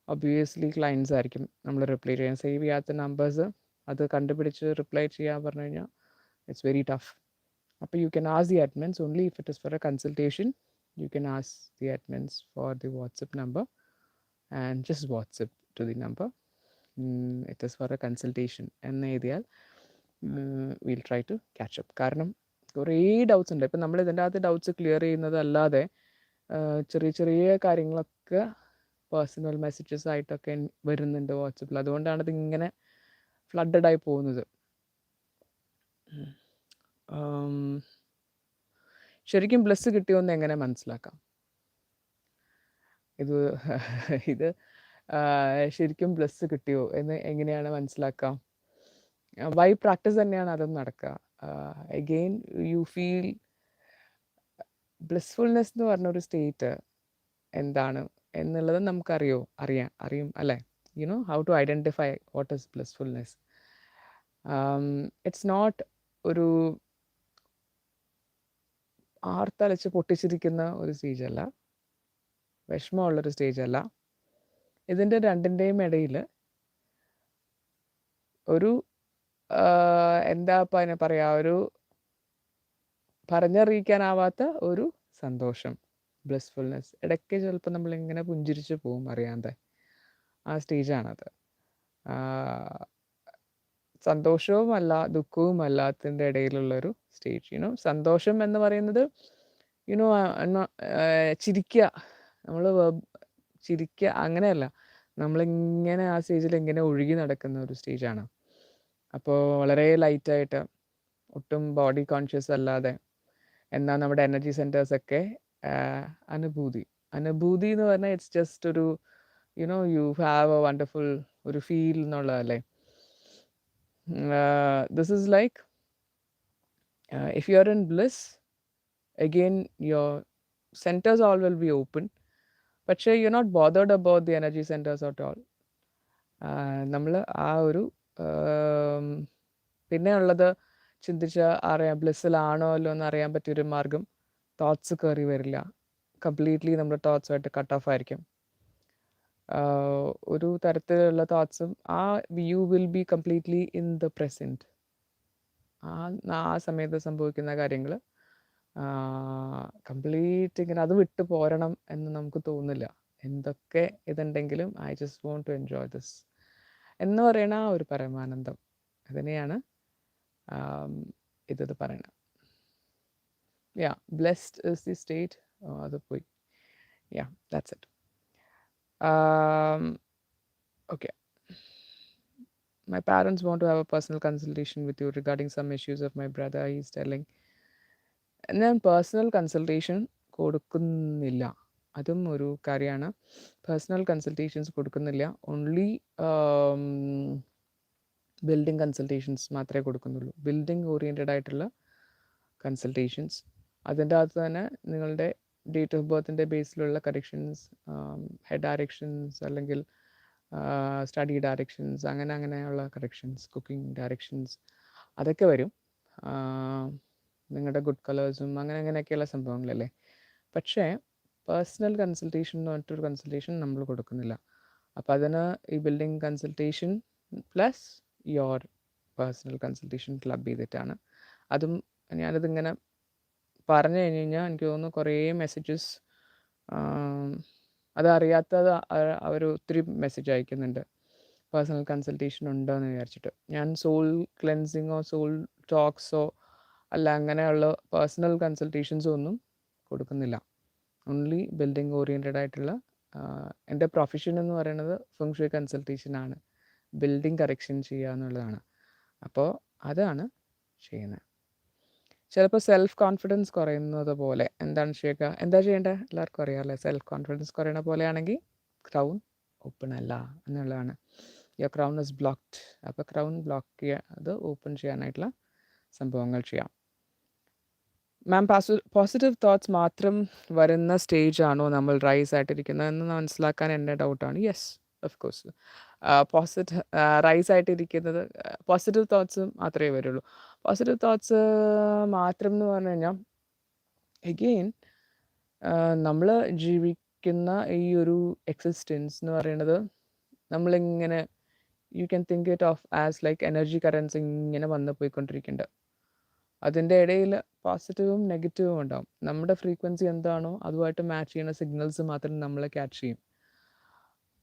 ഒബ്വിയസ്ലി ക്ലയൻസ് ആയിരിക്കും നമ്മൾ റിപ്ലൈ ചെയ്യാൻ. സേവ് ചെയ്യാത്ത നമ്പേഴ്സ് അത് കണ്ടുപിടിച്ച് റിപ്ലൈ ചെയ്യാൻ പറഞ്ഞു കഴിഞ്ഞാൽ ഇറ്റ്സ് വെരി ടഫ്. അപ്പോൾ you can ask the admins only if it is for a consultation. You can ask the admins for the WhatsApp number and just WhatsApp to the number. It is for a consultation എന്ന് എഴുതിയാൽ will try to catch up. കാരണം കുറേ doubts ഉണ്ട്. ഇപ്പം നമ്മൾ ഇതിൻ്റെ അകത്ത് doubts clear ചെയ്യുന്നതല്ലാതെ ചെറിയ ചെറിയ കാര്യങ്ങളൊക്കെ പേഴ്സണൽ മെസ്സേജസ് ആയിട്ടൊക്കെ വരുന്നുണ്ട് വാട്സപ്പിൽ. അതുകൊണ്ടാണ് ഇതിങ്ങനെ ഫ്ലഡഡായി പോകുന്നത്. ശരിക്കും ബ്ലെസ് കിട്ടിയോന്ന് എങ്ങനെ മനസ്സിലാക്കാം? ഇത് ശരിക്കും ബ്ലെസ് കിട്ടിയോ എന്ന് എങ്ങനെയാണ് മനസ്സിലാക്കാം? ബൈ പ്രാക്ടീസ് തന്നെയാണ് അതും നടക്കുക. അഗെയിൻ യു ഫീൽ ബ്ലിസ്ഫുൾനെസ് എന്ന് പറഞ്ഞൊരു സ്റ്റേറ്റ് എന്താണ് എന്നുള്ളത് അറിയും അല്ലേ? You know how to identify what is blissfulness. It's not ഒരു ആർത്തലച്ച് പൊട്ടിച്ചിരിക്കുന്ന ഒരു സ്റ്റേജല്ല, വിഷമമുള്ളൊരു സ്റ്റേജല്ല. ഇതിൻ്റെ രണ്ടിൻ്റെയും ഇടയിൽ ഒരു എന്താ ഇപ്പം അതിനെ പറയുക, ഒരു പറഞ്ഞറിയിക്കാനാവാത്ത ഒരു സന്തോഷം, ബ്ലിസ്ഫുൾനെസ്. ഇടയ്ക്ക് ചിലപ്പോൾ നമ്മളിങ്ങനെ പുഞ്ചിരിച്ച് പോവും അറിയാതെ. ആ സ്റ്റേജാണത്. സന്തോഷവുമല്ല ദുഃഖവുമല്ലാത്തതിൻ്റെ ഇടയിലുള്ളൊരു സ്റ്റേജ്. യുനോ സന്തോഷം എന്ന് പറയുന്നത് യുനോ ചിരിക്കുക, നമ്മൾ ചിരിക്കുക അങ്ങനെയല്ല, നമ്മളിങ്ങനെ ആ സ്റ്റേജിൽ ഇങ്ങനെ ഒഴുകി നടക്കുന്ന ഒരു സ്റ്റേജാണ്. അപ്പോൾ വളരെ ലൈറ്റായിട്ട്, ഒട്ടും ബോഡി കോൺഷ്യസ് അല്ലാതെ, എന്നാൽ നമ്മുടെ എനർജി സെൻറ്റേഴ്സൊക്കെ അനുഭൂതി എന്ന് പറഞ്ഞാൽ ഇറ്റ്സ് ജസ്റ്റ് ഒരു you know U have a wonderful ഒരു feel എന്നുള്ളതല്ലേ. This is like if you are in bliss, again your centers all will be open, but you're not bothered about the energy centers at all. നമ്മൾ ആ ഒരു പിന്നെ ഉള്ളത് ചിന്തിച്ച് അറിയാം ബ്ലിസ്സിലാണോ അല്ലോ എന്ന് അറിയാൻ പറ്റിയൊരു മാർഗം, തോട്ട്സ് കയറി വരില്ല. കംപ്ലീറ്റ്ലി നമ്മുടെ തോട്ട്സുമായിട്ട് കട്ട് ഓഫ് ആയിരിക്കും. ഒരു തരത്തിലുള്ള തോട്ട്സും you will be completely in the present. ആ സമയത്ത് സംഭവിക്കുന്ന കാര്യങ്ങൾ കംപ്ലീറ്റ് ഇങ്ങനെ അത് വിട്ട് പോരണം എന്ന് നമുക്ക് തോന്നില്ല. എന്തൊക്കെ ഇതുണ്ടെങ്കിലും I just want to enjoy this എന്ന് പറയണ ആ ഒരു പരമാനന്ദം, അതിനെയാണ് ഇത് പറയണത്. Yeah blessed is the state. അത് പോയി. Yeah that's it. Okay. My parents want to have a personal consultation with you regarding some issues of my brother. He's telling. ഞാൻ പേഴ്സണൽ കൺസൾട്ടേഷൻ കൊടുക്കുന്നില്ല. അതും ഒരു കാര്യമാണ്. പേഴ്സണൽ കൺസൾട്ടേഷൻസ് കൊടുക്കുന്നില്ല. Only building consultations മാത്രമേ കൊടുക്കുന്നുള്ളൂ. ബിൽഡിംഗ് ഓറിയൻറ്റഡ് ആയിട്ടുള്ള consultations. അതിൻ്റെ അകത്ത് തന്നെ നിങ്ങളുടെ ഡേറ്റ് ഓഫ് ബർത്തിൻ്റെ ബേസിലുള്ള കറക്ഷൻസ്, ഹെഡ് ഡയറക്ഷൻസ് അല്ലെങ്കിൽ സ്റ്റഡി ഡയറക്ഷൻസ്, അങ്ങനെയുള്ള കറക്ഷൻസ്, കുക്കിംഗ് ഡയറക്ഷൻസ് അതൊക്കെ വരും. നിങ്ങളുടെ ഗുഡ് കളേഴ്സും അങ്ങനെയൊക്കെയുള്ള സംഭവങ്ങളല്ലേ. പക്ഷേ പേഴ്സണൽ കൺസൾട്ടേഷൻ എന്ന് പറഞ്ഞിട്ടൊരു കൺസൾട്ടേഷൻ നമ്മൾ കൊടുക്കുന്നില്ല. അപ്പോൾ അതിന് ഈ building consultation plus your personal consultation club ചെയ്തിട്ടാണ്. അതും ഞാനിതിങ്ങനെ പറഞ്ഞു കഴിഞ്ഞ് കഴിഞ്ഞാൽ എനിക്ക് തോന്നുന്നു കുറേ മെസ്സേജസ് അതറിയാത്തത് അവർ ഒത്തിരി മെസ്സേജ് അയക്കുന്നുണ്ട്, പേഴ്സണൽ കൺസൾട്ടേഷൻ ഉണ്ടോ എന്ന് വിചാരിച്ചിട്ട്. ഞാൻ സോൾ ക്ലെൻസിങ്ങോ സോൾ ടോക്സോ അല്ല അങ്ങനെയുള്ള പേഴ്സണൽ കൺസൾട്ടേഷൻസോ ഒന്നും കൊടുക്കുന്നില്ല. ഓൺലി ബിൽഡിംഗ് ഓറിയൻറ്റഡ് ആയിട്ടുള്ള എൻ്റെ പ്രൊഫഷൻ എന്ന് പറയുന്നത് ഫെങ്ഷുയി കൺസൾട്ടേഷനാണ്. ബിൽഡിംഗ് കറക്ഷൻ ചെയ്യുക എന്നുള്ളതാണ്. അപ്പോൾ അതാണ് ചെയ്യുന്നത്. ചിലപ്പോൾ സെൽഫ് കോൺഫിഡൻസ് കുറയുന്നത് പോലെ എന്താ ചെയ്യേണ്ടത് എല്ലാവർക്കും അറിയാമല്ലേ. സെൽഫ് കോൺഫിഡൻസ് കുറയണ പോലെയാണെങ്കിൽ ക്രൗൺ ഓപ്പൺ അല്ല എന്നുള്ളതാണ്. Your crown is blocked. അപ്പോൾ ക്രൗൺ ബ്ലോക്ക് ചെയ്യുക, അത് ഓപ്പൺ ചെയ്യാനായിട്ടുള്ള സംഭവങ്ങൾ ചെയ്യാം. മാം പോസിറ്റീവ് തോട്ട്സ് മാത്രം വരുന്ന സ്റ്റേജാണോ നമ്മൾ റൈസ് ആയിട്ടിരിക്കുന്നതെന്ന് മനസ്സിലാക്കാൻ എൻ്റെ ഡൗട്ടാണ്. Yes, of course. റൈസ് ആയിട്ടിരിക്കുന്നത് പോസിറ്റീവ് തോട്ട്സ് മാത്രമേ വരുള്ളൂ. പോസിറ്റീവ് തോട്ട്സ് മാത്രം എന്ന് പറഞ്ഞു കഴിഞ്ഞാൽ എഗെയിൻ നമ്മൾ ജീവിക്കുന്ന ഈ ഒരു എക്സിസ്റ്റൻസ് എന്ന് പറയുന്നത് നമ്മളിങ്ങനെ you can think of it as like energy currents ഇങ്ങനെ വന്ന് പോയിക്കൊണ്ടിരിക്കുന്നുണ്ട്. അതിൻ്റെ ഇടയിൽ പോസിറ്റീവും നെഗറ്റീവും ഉണ്ടാവും. നമ്മുടെ ഫ്രീക്വൻസി എന്താണോ അതുമായിട്ട് മാച്ച് ചെയ്യുന്ന സിഗ്നൽസ് മാത്രം നമ്മളെ ക്യാച്ച് ചെയ്യും.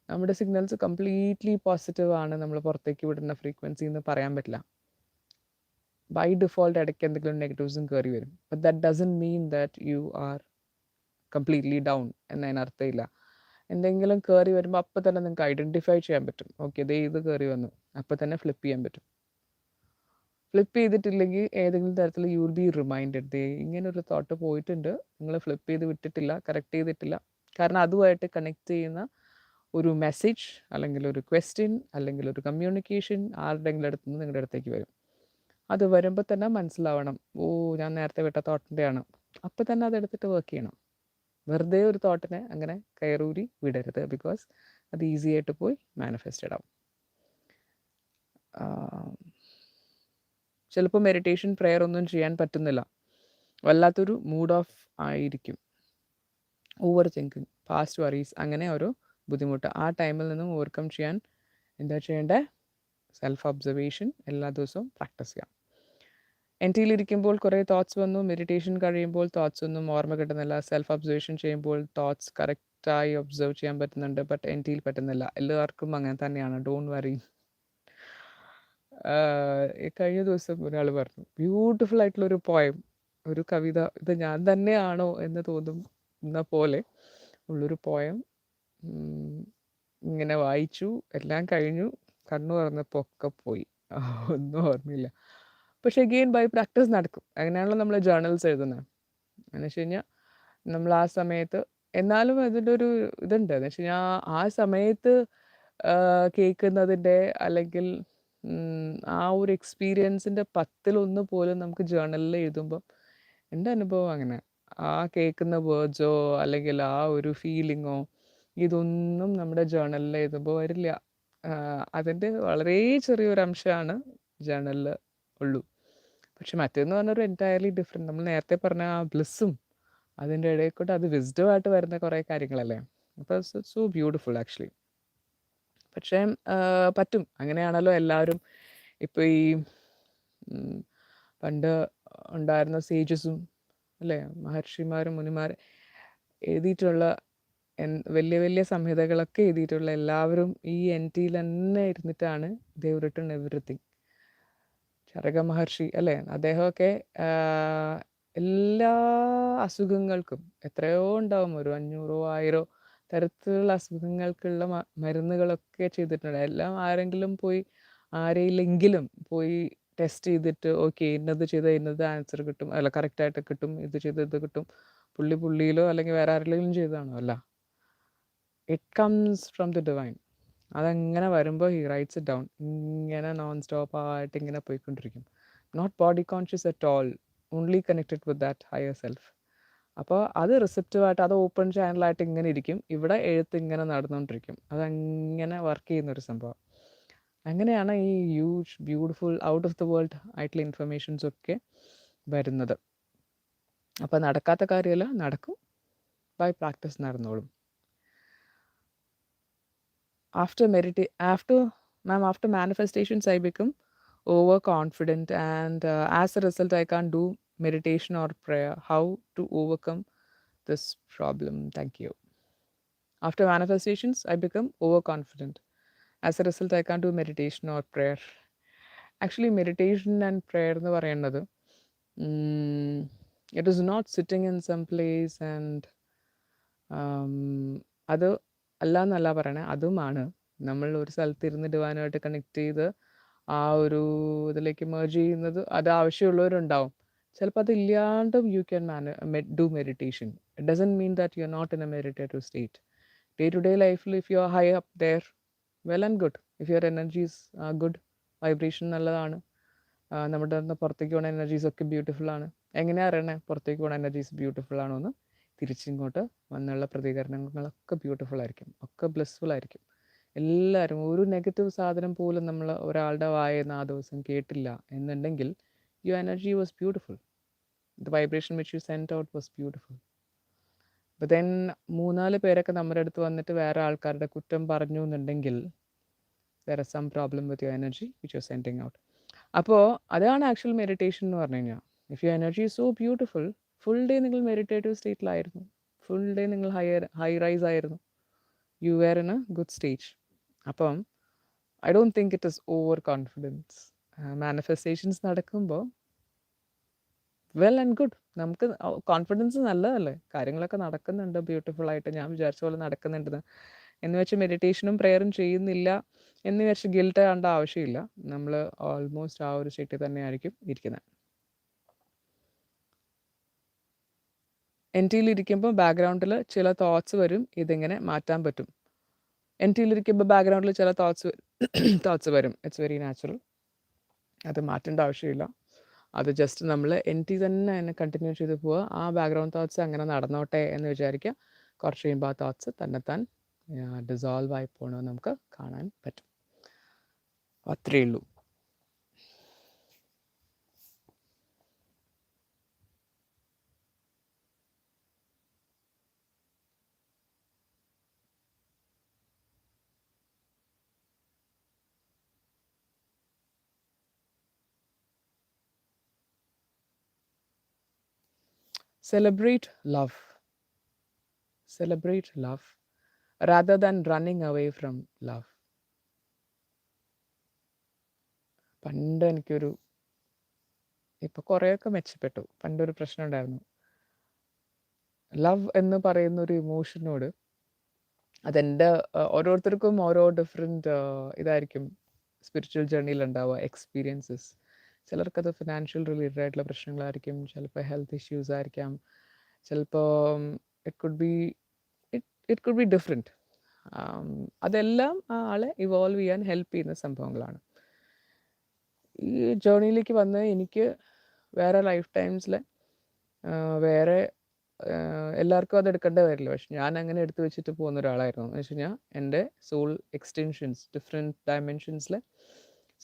നമ്മുടെ സിഗ്നൽസ് കംപ്ലീറ്റ്ലി പോസിറ്റീവ് ആണ് നമ്മൾ പുറത്തേക്ക് വിടുന്ന ഫ്രീക്വൻസി എന്ന് പറയാൻ പറ്റില്ല. ബൈ ഡിഫോൾട്ട് ഇടയ്ക്ക് എന്തെങ്കിലും നെഗറ്റീവ്സും കയറി വരും. But that doesn't mean that you are completely down എന്നതിനർത്ഥമില്ല. എന്തെങ്കിലും കയറി വരുമ്പോൾ അപ്പം തന്നെ നിങ്ങൾക്ക് ഐഡൻറ്റിഫൈ ചെയ്യാൻ പറ്റും. ഓക്കെ, ദേ ഇത് കയറി വന്നു, അപ്പം തന്നെ ഫ്ലിപ്പ് ചെയ്യാൻ പറ്റും. ഫ്ലിപ്പ് ചെയ്തിട്ടില്ലെങ്കിൽ ഏതെങ്കിലും തരത്തിൽ യു വിൽ ബി റിമൈൻഡഡ്, ദേ ഇങ്ങനെ ഒരു തോട്ട് പോയിട്ടുണ്ട്, നിങ്ങൾ ഫ്ലിപ്പ് ചെയ്ത് വിട്ടിട്ടില്ല, കറക്റ്റ് ചെയ്തിട്ടില്ല. കാരണം അതുമായിട്ട് കണക്ട് ചെയ്യുന്ന ഒരു മെസ്സേജ് അല്ലെങ്കിൽ ഒരു ക്വസ്റ്റ്യൻ അല്ലെങ്കിൽ ഒരു കമ്മ്യൂണിക്കേഷൻ ആരുടെയെങ്കിലും അടുത്ത് നിന്ന് നിങ്ങളുടെ അടുത്തേക്ക് വരും. അത് വരുമ്പോൾ തന്നെ മനസ്സിലാവണം, ഓ ഞാൻ നേരത്തെ വിട്ട തോട്ടിൻ്റെയാണ്. അപ്പം തന്നെ അതെടുത്തിട്ട് വർക്ക് ചെയ്യണം. വെറുതെ ഒരു തോട്ടിനെ അങ്ങനെ കയറൂരി വിടരുത്. ബിക്കോസ് അത് ഈസി ആയിട്ട് പോയി മാനിഫെസ്റ്റഡ് ആവും. ചിലപ്പോൾ മെഡിറ്റേഷൻ പ്രെയർ ഒന്നും ചെയ്യാൻ പറ്റുന്നില്ല, വല്ലാത്തൊരു മൂഡ് ഓഫ് ആയിരിക്കും, ഓവർ തിങ്കിങ്, പാസ്റ്റ് വറീസ്, അങ്ങനെ ഒരു ബുദ്ധിമുട്ട്. ആ ടൈമിൽ നിന്നും ഓവർകം ചെയ്യാൻ എന്താ ചെയ്യേണ്ടത്? സെൽഫ് ഒബ്സർവേഷൻ എല്ലാ ദിവസവും പ്രാക്ടീസ് ചെയ്യാം. ടിയിലിരിക്കുമ്പോൾ കുറേ തോട്ട്സ് വന്നു, മെഡിറ്റേഷൻ കഴിയുമ്പോൾ തോട്ട്സ് ഒന്നും ഓർമ്മ കിട്ടുന്നില്ല. സെൽഫ് ഒബ്സർവേഷൻ ചെയ്യുമ്പോൾ തോട്ട്സ് കറക്റ്റായി ഒബ്സർവ് ചെയ്യാൻ പറ്റുന്നുണ്ട്, ബട്ട് ടിയിൽ പറ്റുന്നില്ല. എല്ലാവർക്കും അങ്ങനെ തന്നെയാണ്, ഡോണ്ട് വറി. കഴിഞ്ഞ ദിവസം ഒരാൾ പറഞ്ഞു, ബ്യൂട്ടിഫുൾ ആയിട്ടുള്ളൊരു പോയം, ഒരു കവിത, ഇത് ഞാൻ തന്നെയാണോ എന്ന് തോന്നുന്ന പോലെ ഉള്ളൊരു പോയം ഇങ്ങനെ വായിച്ചു, എല്ലാം കഴിഞ്ഞു, കണ്ണു തുറന്നപ്പോൾ ഒക്കെ പോയി, ഒന്നും ഓർമ്മയില്ല. പക്ഷെ അഗെയിൻ ബൈ പ്രാക്ടീസ് നടക്കും. അങ്ങനെയാണല്ലോ നമ്മൾ ജേർണൽസ് എഴുതുന്നത്. എന്ന് വെച്ച് കഴിഞ്ഞാൽ നമ്മൾ ആ സമയത്ത്, എന്നാലും അതിൻ്റെ ഒരു ഇതുണ്ട്. എന്ന് വെച്ച് കഴിഞ്ഞാൽ ആ സമയത്ത് കേൾക്കുന്നതിൻ്റെ അല്ലെങ്കിൽ ആ ഒരു എക്സ്പീരിയൻസിൻ്റെ 10-1 പോലും നമുക്ക് ജേർണലിൽ എഴുതുമ്പം എൻ്റെ അനുഭവം അങ്ങനെ, ആ കേൾക്കുന്ന വേർഡ്സോ അല്ലെങ്കിൽ ആ ഒരു ഫീലിങ്ങോ ഇതൊന്നും നമ്മുടെ ജേർണലിൽ എഴുതുമ്പോൾ വരില്ല. അതിൻ്റെ വളരെ ചെറിയൊരു അംശമാണ് ജേർണലിൽ ഉള്ളൂ. പക്ഷെ മറ്റേന്ന് പറഞ്ഞൊരു എൻറ്റയർലി ഡിഫറെൻറ്റ്. നമ്മൾ നേരത്തെ പറഞ്ഞ ആ ബ്ലിസ്സും അതിൻ്റെ ഇടയിൽ കൂടെ അത് വിസ്ഡമായിട്ട് വരുന്ന കുറേ കാര്യങ്ങളല്ലേ. അപ്പോൾ സോ ബ്യൂട്ടിഫുൾ ആക്ച്വലി. പക്ഷേ പറ്റും, അങ്ങനെയാണല്ലോ എല്ലാവരും. ഇപ്പോൾ ഈ പണ്ട് ഉണ്ടായിരുന്ന സേജസും അല്ലേ, മഹർഷിമാരും മുനിമാരും എഴുതിയിട്ടുള്ള വലിയ വലിയ സംഹിതകളൊക്കെ എഴുതിയിട്ടുള്ള എല്ലാവരും ഈ ടിയിൽ തന്നെ ഇരുന്നിട്ടാണ് ദേ റിട്ടൺ എവറിത്തിങ്. ചരക മഹർഷി അല്ലേ, അദ്ദേഹമൊക്കെ എല്ലാ അസുഖങ്ങൾക്കും എത്രയോ ഉണ്ടാവും, ഒരു 500 1000 തരത്തിലുള്ള അസുഖങ്ങൾക്കുള്ള മരുന്നുകളൊക്കെ ചെയ്തിട്ടുണ്ട്. എല്ലാം ആരെങ്കിലും പോയി, ആരെയില്ലെങ്കിലും പോയി ടെസ്റ്റ് ചെയ്തിട്ട് ഓക്കെ ഇന്നത് ചെയ്താൽ ഇന്നത് ആൻസർ കിട്ടും, അല്ല കറക്റ്റായിട്ട് കിട്ടും, ഇത് ചെയ്ത് ഇത് കിട്ടും, പുള്ളിയിലോ അല്ലെങ്കിൽ വേറെ ആരെങ്കിലും ചെയ്തതാണോ? അല്ല, it comes from the divine. അതങ്ങനെ വരുമ്പോൾ ഹി റൈറ്റ്സ് ഇറ്റ് ഡൗൺ, ഇങ്ങനെ നോൺ സ്റ്റോപ്പ് ആയിട്ട് ഇങ്ങനെ പോയിക്കൊണ്ടിരിക്കും. Not body conscious at all, only connected with that higher self. അപ്പോൾ അത് റിസപ്റ്റീവായിട്ട്, അത് ഓപ്പൺ ചാനലായിട്ട് ഇങ്ങനെ ഇരിക്കും. ഇവിടെ എഴുത്ത് ഇങ്ങനെ നടന്നുകൊണ്ടിരിക്കും. അതങ്ങനെ വർക്ക് ചെയ്യുന്നൊരു സംഭവം. അങ്ങനെയാണ് ഈ huge beautiful out of the world ആയിട്ടുള്ള ഇൻഫർമേഷൻസ് ഒക്കെ വരുന്നത്. അപ്പോൾ നടക്കാത്ത കാര്യമല്ല, നടക്കും, ബൈ പ്രാക്ടീസ് നടന്നോളും. After manifestations, I become overconfident, and as a result, I can't do meditation or prayer. How to overcome this problem? Thank you. After manifestations, I become overconfident. As a result, I can't do meditation or prayer. Actually, meditation and prayer എന്ന് പറയുന്നത്, it is not sitting in some place and അത് അല്ല എന്നല്ല പറയണേ, അതുമാണ്. നമ്മൾ ഒരു സ്ഥലത്ത് ഇരുന്ന് ഡിവൈനുമായിട്ട് കണക്ട് ചെയ്ത് ആ ഒരു ഇതിലേക്ക് മേർജ് ചെയ്യുന്നത്, അത് ആവശ്യമുള്ളവരുണ്ടാവും. ചിലപ്പോൾ അതില്ലാണ്ടും you can do meditation. It doesn't mean that you are not in a meditative state. Day to day ലൈഫിൽ if you are high up there, well and good. If your energy's good, vibration നല്ലതാണ്, നമ്മുടെ പുറത്തേക്ക് പോകുന്ന എനർജീസൊക്കെ beautiful ആണ്, എങ്ങനെയാണ് അറിയണേ പുറത്തേക്ക് പോകുന്ന എനർജീസ് ബ്യൂട്ടിഫുൾ ആണോ എന്ന്? തിരിച്ചിങ്ങോട്ട് വന്നുള്ള പ്രതികരണങ്ങളൊക്കെ ബ്യൂട്ടിഫുൾ ആയിരിക്കും, ഒക്കെ ബ്ലിസ്ഫുൾ ആയിരിക്കും. എല്ലാവരും ഒരു നെഗറ്റീവ് സാധനം പോലും നമ്മൾ ഒരാളുടെ വായെന്ന് ആ ദിവസം കേട്ടില്ല എന്നുണ്ടെങ്കിൽ your energy was beautiful, the vibration which you sent out was beautiful. അപ്പോൾ ദെൻ 3-4 പേരൊക്കെ നമ്മുടെ അടുത്ത് വന്നിട്ട് വേറെ ആൾക്കാരുടെ കുറ്റം പറഞ്ഞു എന്നുണ്ടെങ്കിൽ there is some problem with your energy which you're sending out. അപ്പോൾ അതാണ് ആക്ച്വൽ മെഡിറ്റേഷൻ എന്ന് പറഞ്ഞു കഴിഞ്ഞാൽ. If your energy is so beautiful, full day നിങ്ങൾ മെഡിറ്റേറ്റീവ് സ്റ്റേറ്റിലായിരുന്നു, ഫുൾ ഡേ നിങ്ങൾ ഹൈ റൈസ് ആയിരുന്നു, you were in a good stage. അപ്പം I don't think it is over confidence. Manifestations നടക്കുമ്പോൾ വെൽ ആൻഡ് ഗുഡ്, നമുക്ക് കോൺഫിഡൻസ് നല്ലതല്ലേ, കാര്യങ്ങളൊക്കെ നടക്കുന്നുണ്ട് ബ്യൂട്ടിഫുൾ ആയിട്ട്, ഞാൻ വിചാരിച്ച പോലെ നടക്കുന്നുണ്ടെന്ന് എന്ന് വെച്ച് മെഡിറ്റേഷനും പ്രെയറും ചെയ്യുന്നില്ല എന്ന് വെച്ച് ഗിൽട്ട് ആവേണ്ട ആവശ്യമില്ല. നമ്മൾ ഓൾമോസ്റ്റ് ആ ഒരു സ്റ്റേറ്റിൽ തന്നെയായിരിക്കും ഇരിക്കുന്നത്. എൻ ടിയിലിരിക്കുമ്പോൾ ബാക്ക്ഗ്രൗണ്ടിൽ ചില തോട്ട്സ് വരും, ഇതെങ്ങനെ മാറ്റാൻ പറ്റും? എൻ ടിയിലിരിക്കുമ്പോൾ ബാക്ക്ഗ്രൗണ്ടിൽ ചില തോട്ട്സ് വരും, ഇറ്റ്സ് വെരി നാച്ചുറൽ, അത് മാറ്റേണ്ട ആവശ്യമില്ല. അത് ജസ്റ്റ് നമ്മൾ എൻ ടി തന്നെ കണ്ടിന്യൂ ചെയ്ത് പോവുക. ആ ബാക്ക്ഗ്രൗണ്ട് തോട്ട്സ് അങ്ങനെ നടന്നോട്ടെ എന്ന് വിചാരിക്കുക. കുറച്ച് കഴിയുമ്പോൾ ആ തോട്ട്സ് തന്നെത്താൻ ഡിസോൾവ് ആയി പോകണമെന്ന് നമുക്ക് കാണാൻ പറ്റും. അത്രയേ ഉള്ളൂ. Celebrate love. Celebrate love rather than running away from love. പണ്ട് എനിക്കൊരു, ഇപ്പോൾ കുറേയൊക്കെ മെച്ചപ്പെട്ടു, പണ്ടൊരു പ്രശ്നം ഉണ്ടായിരുന്നു. ലവ് എന്ന് പറയുന്ന ഒരു ഇമോഷനോട്, അതെൻ്റെ ഓരോരുത്തർക്കും ഓരോ ഡിഫറെൻറ്റ് ഇതായിരിക്കും സ്പിരിച്വൽ ജേർണിയിൽ ഉണ്ടാവുക, എക്സ്പീരിയൻസസ്. ചിലർക്കത് ഫിനാൻഷ്യൽ റിലേറ്റഡ് ആയിട്ടുള്ള പ്രശ്നങ്ങളായിരിക്കും, ചിലപ്പോൾ ഹെൽത്ത് ഇഷ്യൂസ് ആയിരിക്കാം, ചിലപ്പോൾ ഇറ്റ് കുഡ് ബി ഡിഫറെൻറ്റ്. അതെല്ലാം ആ ആളെ ഇവോൾവ് ചെയ്യാൻ ഹെൽപ്പ് ചെയ്യുന്ന സംഭവങ്ങളാണ്. ഈ ജേർണിയിലേക്ക് വന്ന് എനിക്ക് വേറെ ലൈഫ് ടൈംസിൽ വേറെ എല്ലാവർക്കും അത് എടുക്കേണ്ടി വരില്ല, പക്ഷെ ഞാൻ അങ്ങനെ എടുത്തു വെച്ചിട്ട് പോകുന്ന ഒരാളായിരുന്നു. എന്ന് വെച്ച് കഴിഞ്ഞാൽ എൻ്റെ സോൾ എക്സ്റ്റൻഷൻസ്, ഡിഫറെൻറ്റ് ഡയമെൻഷൻസിലെ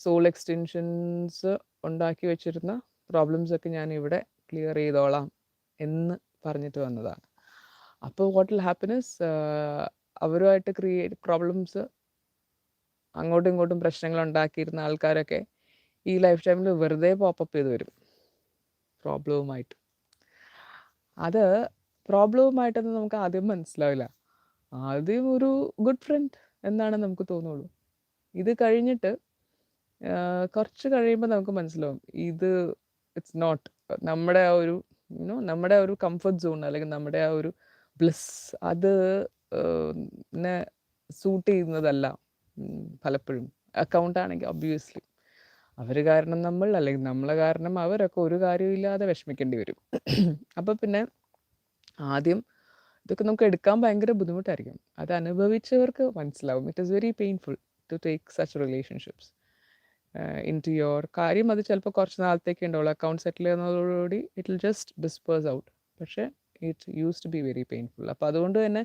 സോൾ എക്സ്റ്റൻഷൻസ് ഉണ്ടാക്കി വെച്ചിരുന്ന പ്രോബ്ലംസൊക്കെ ഞാൻ ഇവിടെ ക്ലിയർ ചെയ്തോളാം എന്ന് പറഞ്ഞിട്ട് വന്നതാണ്. അപ്പോൾ വാട്ട് വിൽ ഹാപ്പൻസ്, അവരുമായിട്ട് പ്രോബ്ലംസ്, അങ്ങോട്ടും ഇങ്ങോട്ടും പ്രശ്നങ്ങൾ ഉണ്ടാക്കിയിരുന്ന ആൾക്കാരൊക്കെ ഈ ലൈഫ് ടൈമിൽ വെറുതെ പോപ്പപ്പ് ചെയ്ത് വരും പ്രോബ്ലവുമായിട്ട്. അത് പ്രോബ്ലവുമായിട്ടൊന്നും നമുക്ക് ആദ്യം മനസ്സിലാവില്ല, ആദ്യം ഒരു ഗുഡ് ഫ്രണ്ട് എന്നാണ് നമുക്ക് തോന്നുള്ളൂ. ഇത് കഴിഞ്ഞിട്ട് കുറച്ച് കഴിയുമ്പോൾ നമുക്ക് മനസ്സിലാവും ഇത് ഇറ്റ്സ് നോട്ട് നമ്മുടെ ആ ഒരു നമ്മുടെ ആ ഒരു കംഫർട്ട് സോൺ അല്ലെങ്കിൽ നമ്മുടെ ആ ഒരു ബ്ലിസ്, അത് സൂട്ട് ചെയ്യുന്നതല്ല പലപ്പോഴും. അക്കൗണ്ട് ആണെങ്കിൽ ഒബ്വിയസ്ലി അവർ കാരണം നമ്മൾ, അല്ലെങ്കിൽ നമ്മളെ കാരണം അവരൊക്കെ ഒരു കാര്യമില്ലാതെ വിഷമിക്കേണ്ടി വരും. അപ്പോൾ പിന്നെ ആദ്യം ഇതൊക്കെ നമുക്ക് എടുക്കാൻ ഭയങ്കര ബുദ്ധിമുട്ടായിരിക്കും. അത് അനുഭവിച്ചവർക്ക് മനസ്സിലാവും. It is very painful to take such relationships in to your കാര്യം. അത് ചിലപ്പോൾ കുറച്ച് നാളത്തേക്ക് ഉണ്ടാവുള്ളൂ, അക്കൗണ്ട് സെറ്റിൽ ചെയ്യുന്നതോടുകൂടി it will just disperse out. പക്ഷേ it use to be very painful. അപ്പോൾ അതുകൊണ്ട് തന്നെ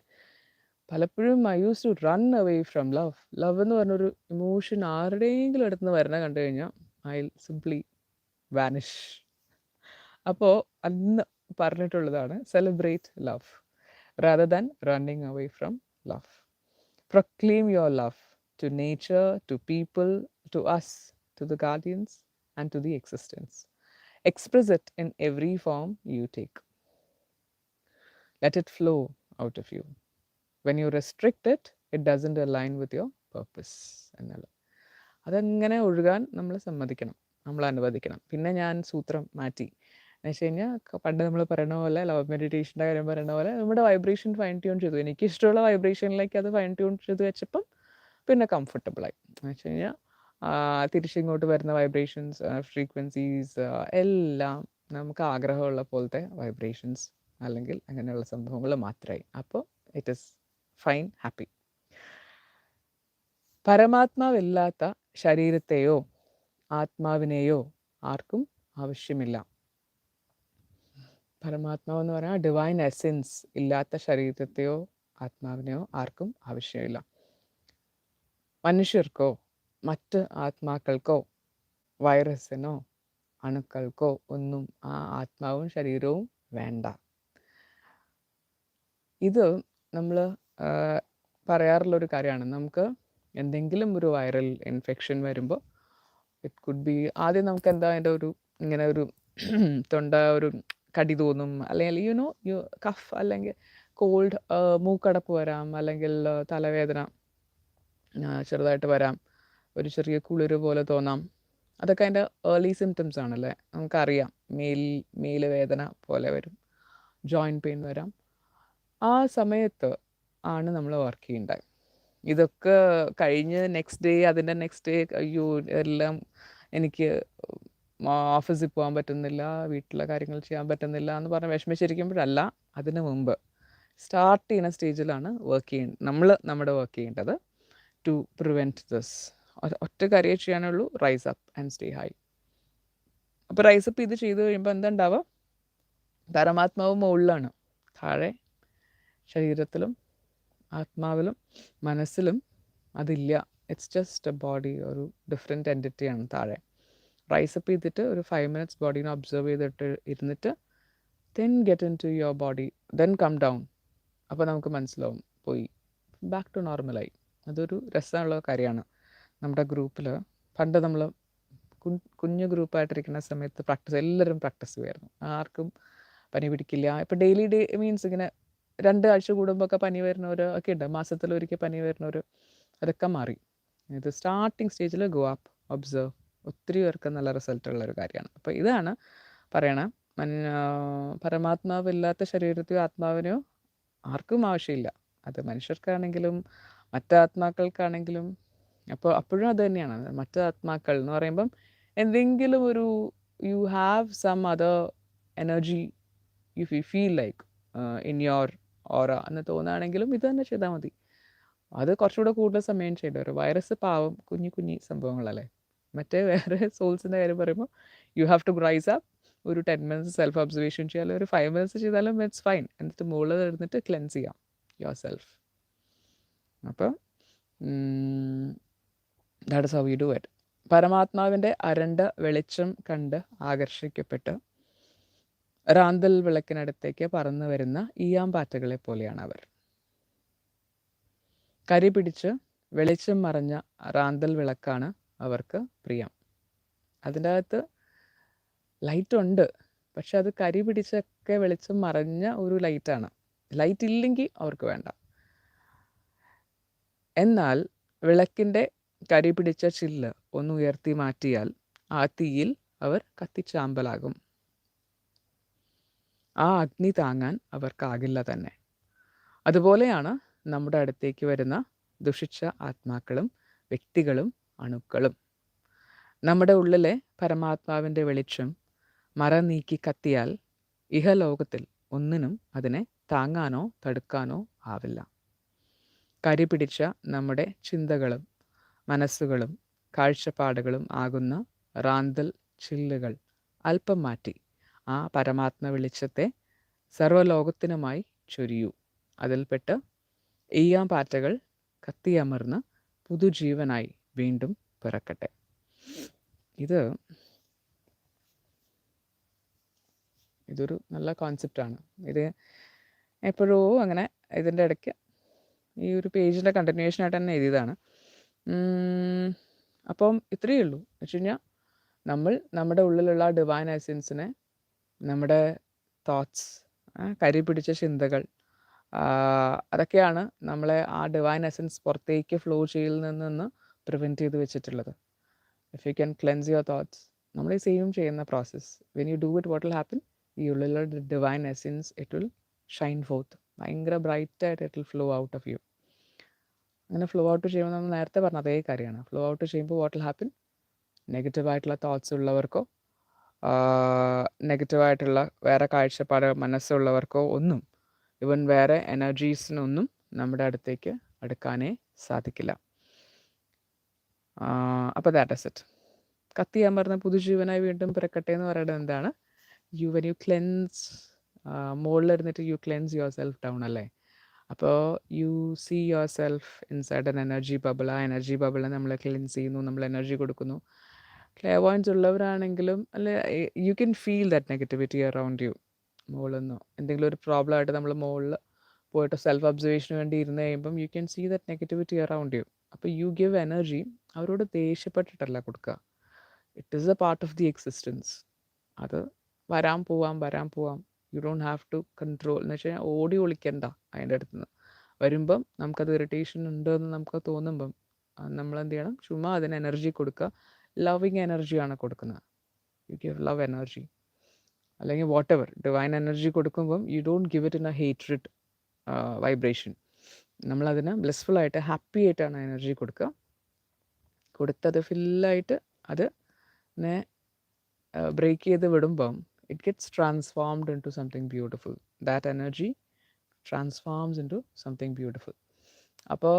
പലപ്പോഴും I use to run away from love. Love എന്ന് പറഞ്ഞൊരു ഇമോഷൻ ആരുടെയെങ്കിലും അടുത്ത് നിന്ന് വരണ കണ്ടു കഴിഞ്ഞാൽ ഐ സിംപ്ലി വാനിഷ്. അപ്പോൾ അന്ന് പറഞ്ഞിട്ടുള്ളതാണ് celebrate love rather than running away from love. Proclaim your love to nature, to people, to us, to the guardians, and to the existence. Express it in every form you take. Let it flow out of you. When you restrict it, it doesn't align with your purpose. എന്നല്ല, അതങ്ങനെ ഒഴുകാൻ നമ്മൾ സമ്മതിക്കണം, നമ്മൾ അനുവദിക്കണം. പിന്നെ ഞാൻ സൂത്രം മാറ്റി എന്ന് വെച്ച് കഴിഞ്ഞാൽ, പണ്ട് നമ്മൾ പറയുന്ന പോലെ ലവ് മെഡിറ്റേഷൻ്റെ കാര്യം പറയുന്ന പോലെ നമ്മുടെ വൈബ്രേഷൻ ഫൈൻ ട്യൂൺ ചെയ്തു. എനിക്ക് ഇഷ്ടമുള്ള വൈബ്രേഷനിലേക്ക് അത് ഫൈൻ ട്യൂൺ ചെയ്ത് വെച്ചപ്പം പിന്നെ കംഫർട്ടബിളായി. എന്ന് വെച്ച് കഴിഞ്ഞാൽ തിരിച്ചിങ്ങോട്ട് വരുന്ന വൈബ്രേഷൻസ്, ഫ്രീക്വൻസീസ് എല്ലാം നമുക്ക് ആഗ്രഹമുള്ള പോലത്തെ വൈബ്രേഷൻസ് അല്ലെങ്കിൽ അങ്ങനെയുള്ള സംഭവങ്ങൾ മാത്രമായി. അപ്പോൾ ഇറ്റ് ഈസ് ഫൈൻ, ഹാപ്പി. പരമാത്മാവില്ലാത്ത ശരീരത്തെയോ ആത്മാവിനെയോ ആർക്കും ആവശ്യമില്ല. പരമാത്മാവ് എന്ന് പറഞ്ഞാൽ ഡിവൈൻ എസെൻസ് ഇല്ലാത്ത ശരീരത്തെയോ ആത്മാവിനെയോ ആർക്കും ആവശ്യമില്ല. മനുഷ്യർക്കോ മറ്റ് ആത്മാക്കൾക്കോ വൈറസിനോ അണുക്കൾക്കോ ഒന്നും ആ ആത്മാവും ശരീരവും വേണ്ട. ഇത് നമ്മൾ പറയാറുള്ളൊരു കാര്യമാണ്. നമുക്ക് എന്തെങ്കിലും ഒരു വൈറൽ ഇൻഫെക്ഷൻ വരുമ്പോൾ ഇറ്റ് കുഡ് ബി, ആദ്യം നമുക്ക് എന്താ അതിൻ്റെ ഒരു ഇങ്ങനെ ഒരു തൊണ്ട ഒരു കടി തോന്നും, അല്ലെങ്കിൽ കഫ് അല്ലെങ്കിൽ കോൾഡ്, മൂക്കടപ്പ് വരാം, അല്ലെങ്കിൽ തലവേദന ചെറുതായിട്ട് വരാം, ഒരു ചെറിയ കുളിര് പോലെ തോന്നാം. അതൊക്കെ അതിൻ്റെ ഏർലി സിംറ്റംസ് ആണല്ലേ. നമുക്കറിയാം, മേല് വേദന പോലെ വരും, ജോയിൻറ്റ് പെയിൻ വരാം. ആ സമയത്ത് ആണ് നമ്മൾ വർക്ക് ചെയ്യേണ്ടത്. ഇതൊക്കെ കഴിഞ്ഞ് നെക്സ്റ്റ് ഡേ, അതിൻ്റെ നെക്സ്റ്റ് ഡേ അയ്യോ എല്ലാം എനിക്ക് ഓഫീസിൽ പോകാൻ പറ്റുന്നില്ല, വീട്ടിലെ കാര്യങ്ങൾ ചെയ്യാൻ പറ്റുന്നില്ല എന്ന് പറഞ്ഞ് വിഷമിച്ചിരിക്കുമ്പോഴല്ല, അതിന് മുമ്പ് സ്റ്റാർട്ട് ചെയ്യുന്ന സ്റ്റേജിലാണ് നമ്മുടെ വർക്ക് ചെയ്യേണ്ടത് ടു പ്രിവെൻറ്റ് ദിസ്. ഒറ്റ കാര്യമേ ചെയ്യാനുള്ളൂ, rise up and stay high. അപ്പോൾ റൈസ് അപ്പ് ഇത് ചെയ്ത് കഴിയുമ്പോൾ എന്താ ഉണ്ടാവുക? പരമാത്മാവ് മുകളിലാണ്, താഴെ ശരീരത്തിലും ആത്മാവിലും മനസ്സിലും അതില്ല. ഇറ്റ്സ് ജസ്റ്റ് എ ബോഡി, ഒരു ഡിഫറെൻറ്റ് എൻറ്റിറ്റിയാണ് താഴെ. റൈസ് അപ്പ് ചെയ്തിട്ട് ഒരു 5 minutes ബോഡീനെ ഒബ്സർവ് ചെയ്തിട്ട് ഇരുന്നിട്ട് then get in to your body, then come down. അപ്പോൾ നമുക്ക് മനസ്സിലാവും, പോയി ബാക്ക് ടു നോർമലായി. അതൊരു രസമുള്ള കാര്യമാണ്. നമ്മുടെ ഗ്രൂപ്പിൽ പണ്ട് നമ്മൾ കുഞ്ഞു ഗ്രൂപ്പായിട്ടിരിക്കുന്ന സമയത്ത് എല്ലാവരും പ്രാക്ടീസ് ചെയ്യുമായിരുന്നു. ആർക്കും പനി പിടിക്കില്ല. ഇപ്പോൾ ഡെയിലി മീൻസ് ഇങ്ങനെ 2 ആഴ്ച കൂടുമ്പോഴൊക്കെ പനി വരുന്നവർ ഒക്കെ ഉണ്ട്, മാസത്തിലൊരിക്കൽ പനി വരുന്നവർ. അതൊക്കെ മാറി. ഇത് സ്റ്റാർട്ടിങ് സ്റ്റേജിൽ ഗോ അപ്പ്, ഒബ്സർവ്. ഒത്തിരി പേർക്ക് നല്ല റിസൾട്ടുള്ളൊരു കാര്യമാണ്. അപ്പോൾ ഇതാണ് പറയണ, പരമാത്മാവില്ലാത്ത ശരീരത്തെയോ ആത്മാവിനെയോ ആർക്കും ആവശ്യമില്ല. അത് മനുഷ്യർക്കാണെങ്കിലും മറ്റാത്മാക്കൾക്കാണെങ്കിലും. അപ്പോൾ അപ്പോഴും അത് തന്നെയാണ്. മറ്റ് ആത്മാക്കൾ എന്ന് പറയുമ്പം എന്തെങ്കിലും ഒരു you have some other energy, if you feel like in your aura എന്ന് തോന്നുകയാണെങ്കിലും ഇത് തന്നെ ചെയ്താൽ മതി. അത് കുറച്ചുകൂടെ കൂടുതൽ സമയം ചെയ്യേണ്ടി വരും. വൈറസ് പാവം കുഞ്ഞി സംഭവങ്ങളല്ലേ. മറ്റേ വേറെ സോൾസിൻ്റെ കാര്യം പറയുമ്പോൾ you have to rise up. ഒരു 10 minutes സെൽഫ് ഒബ്സർവേഷൻ ചെയ്യാൻ, ഒരു 5 minutes ചെയ്താലും ഇറ്റ്സ് ഫൈൻ. എന്നിട്ട് മുകളിൽ ഇരുന്നിട്ട് ക്ലെൻസ് ചെയ്യാം യുവർ സെൽഫ്. അപ്പോൾ that is how you do it. പരമാത്മാവിൻ്റെ അരണ്ട വെളിച്ചം കണ്ട് ആകർഷിക്കപ്പെട്ട് റാന്തൽ വിളക്കിനടുത്തേക്ക് പറന്നു വരുന്ന ഈയാമ്പാറ്റകളെ പോലെയാണ് അവർ. കരി പിടിച്ച് വെളിച്ചം മറഞ്ഞ റാന്തൽ വിളക്കാണ് അവർക്ക് പ്രിയം. അതിൻ്റെ അകത്ത് ലൈറ്റ് ഉണ്ട്, പക്ഷെ അത് കരി പിടിച്ചൊക്കെ വെളിച്ചം മറഞ്ഞ ഒരു ലൈറ്റാണ്. ലൈറ്റ് ഇല്ലെങ്കിൽ അവർക്ക് വേണ്ട. എന്നാൽ വിളക്കിൻ്റെ കരി പിടിച്ച ചില്ല് ഒന്ന് ഉയർത്തി മാറ്റിയാൽ ആ തീയിൽ അവർ കത്തിച്ചാമ്പലാകും. ആ അഗ്നി താങ്ങാൻ അവർക്കാകില്ല തന്നെ. അതുപോലെയാണ് നമ്മുടെ അടുത്തേക്ക് വരുന്ന ദുഷിച്ച ആത്മാക്കളും വ്യക്തികളും അണുക്കളും. നമ്മുടെ ഉള്ളിലെ പരമാത്മാവിൻ്റെ വെളിച്ചം മറ നീക്കി കത്തിയാൽ ഇഹലോകത്തിൽ ഒന്നിനും അതിനെ താങ്ങാനോ തടുക്കാനോ ആവില്ല. കരി പിടിച്ച നമ്മുടെ ചിന്തകളും മനസ്സുകളും കാഴ്ചപ്പാടുകളും ആകുന്ന റാന്തൽ ചില്ലുകൾ അല്പം മാറ്റി ആ പരമാത്മ വെളിച്ചത്തെ സർവ്വലോകത്തിനുമായി ചൊരിയൂ. അതിൽപ്പെട്ട് ഈയാമ്പാറ്റകൾ കത്തിയമർന്ന് പുതുജീവനായി വീണ്ടും പിറക്കട്ടെ. ഇതൊരു നല്ല കോൺസെപ്റ്റാണ്. ഇത് എപ്പോഴോ അങ്ങനെ ഇതിൻ്റെ ഇടയ്ക്ക് ഈ ഒരു പേജിൻ്റെ കണ്ടിന്യൂഷനായിട്ട് തന്നെ എഴുതിയതാണ്. അപ്പം ഇത്രയേ ഉള്ളൂ. എന്ന് വെച്ച് കഴിഞ്ഞാൽ നമ്മുടെ ഉള്ളിലുള്ള ഡിവൈൻ എസെൻസിനെ, നമ്മുടെ തോട്ട്സ്, കരി പിടിച്ച ചിന്തകൾ, അതൊക്കെയാണ് നമ്മളെ ആ ഡിവൈൻ എസെൻസ് പുറത്തേക്ക് ഫ്ലോ ചെയ്യുന്നതിൽ നിന്ന് പ്രിവെൻറ്റ് ചെയ്ത് വെച്ചിട്ടുള്ളത്. If you can cleanse your thoughts, നമ്മൾ ഈ സെയിം ചെയ്യുന്ന process, when you do it what will happen? ഈ ഉള്ളിലുള്ള divine essence it will shine forth. ഭയങ്കര ബ്രൈറ്റായിട്ട് it will flow out of you. അങ്ങനെ ഫ്ലോ ഔട്ട് ചെയ്യുമ്പോൾ നമ്മൾ നേരത്തെ പറഞ്ഞ അതേ കാര്യമാണ്. ഫ്ലോ ഔട്ട് ചെയ്യുമ്പോൾ വാട്ട് വിൽ ഹാപ്പൻ? നെഗറ്റീവായിട്ടുള്ള തോട്ട്സ് ഉള്ളവർക്കോ നെഗറ്റീവായിട്ടുള്ള വേറെ കാഴ്ചപ്പാട് മനസ്സുള്ളവർക്കോ ഒന്നും, ഇവൻ വേറെ എനർജീസിനൊന്നും നമ്മുടെ അടുത്തേക്ക് അടുക്കാനേ സാധിക്കില്ല. അപ്പോൾ ദാറ്റ് ഇസ് ഇറ്റ്. കത്തിയാൻ പറഞ്ഞ പുതുജീവനായി വീണ്ടും പിറക്കട്ടെ എന്ന് പറയുന്നത് എന്താണ്? വെൻ യു ക്ലെൻസ് മുകളിലിരുന്നിട്ട് you cleanse yourself down അല്ലേ. അപ്പോൾ you see yourself inside an energy bubble. ആ എനർജി ബബിളിനെ നമ്മൾ ക്ലെൻസ് ചെയ്യുന്നു, നമ്മൾ എനർജി കൊടുക്കുന്നു. ക്ലെയർവോയൻസ് ഉള്ളവരാണെങ്കിലും അല്ലെ, you can feel that negativity around you. മുകളിൽ നിന്ന് എന്തെങ്കിലും ഒരു പ്രോബ്ലം ആയിട്ട് നമ്മൾ മുകളിൽ പോയിട്ട് സെൽഫ് ഒബ്സർവേഷന് വേണ്ടി ഇരുന്ന് കഴിയുമ്പം you can see that negativity around you. അപ്പോൾ യു ഗിവ് എനർജി. അവരോട് ദേഷ്യപ്പെട്ടിട്ടല്ല കൊടുക്കുക. It is a part of the existence. അത് വരാൻ പോവാം. You don't have to control എന്ന് വെച്ച് കഴിഞ്ഞാൽ ഓടി ഒളിക്കണ്ട അതിൻ്റെ അടുത്ത് നിന്ന്. വരുമ്പം നമുക്കത് ഇറിറ്റേഷൻ ഉണ്ടെന്ന് നമുക്ക് തോന്നുമ്പം നമ്മൾ എന്ത് ചെയ്യണം, ചുമ്മാ അതിന് എനർജി കൊടുക്കുക. ലവിങ് എനർജിയാണ് കൊടുക്കുന്നത്. You give love energy. അല്ലെങ്കിൽ വാട്ട് എവർ ഡിവൈൻ എനർജി കൊടുക്കുമ്പം you don't give it in a hatred vibration. നമ്മളതിന് ബ്ലെസ്ഫുൾ ആയിട്ട് ഹാപ്പി ആയിട്ടാണ് എനർജി കൊടുക്കുക. കൊടുത്തത് ഫില്ലായിട്ട് അതിനെ ബ്രേക്ക് ചെയ്ത് വിടുമ്പം it gets transformed into something beautiful. That energy transforms into something beautiful. അപ്പോൾ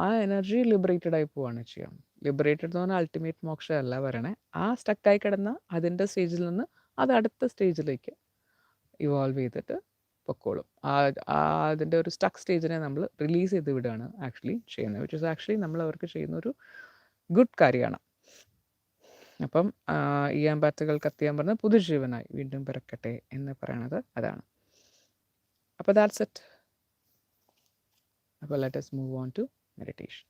ആ എനർജി ലിബറേറ്റഡ് ആയി പോവാണ് ചെയ്യാം. ലിബറേറ്റഡ് എന്ന് പറഞ്ഞാൽ അൾട്ടിമേറ്റ് മോക്ഷ അല്ല പറയണേ. ആ സ്റ്റക്കായി കിടന്ന അതിൻ്റെ സ്റ്റേജിൽ നിന്ന് അത് അടുത്ത സ്റ്റേജിലേക്ക് ഇവോൾവ് ചെയ്തിട്ട് പൊക്കോളും. അതിൻ്റെ ഒരു സ്റ്റക്ക് സ്റ്റേജിനെ നമ്മൾ റിലീസ് ചെയ്ത് വിടുകയാണ് ആക്ച്വലി ചെയ്യുന്നത്. വിച്ച് ഇസ് ആക്ച്വലി നമ്മൾ അവർക്ക് ചെയ്യുന്ന ഒരു ഗുഡ് കാര്യമാണ്. അപ്പം ഈ അമ്പാത്തുകൾ കത്തിയാൻ പറഞ്ഞ പുതുജീവനായി വീണ്ടും പിറക്കട്ടെ എന്ന് പറയണത് അതാണ്. അപ്പോൾ ദാറ്റ്സ് ഇറ്റ്. അപ്പോൾ let us move on to meditation.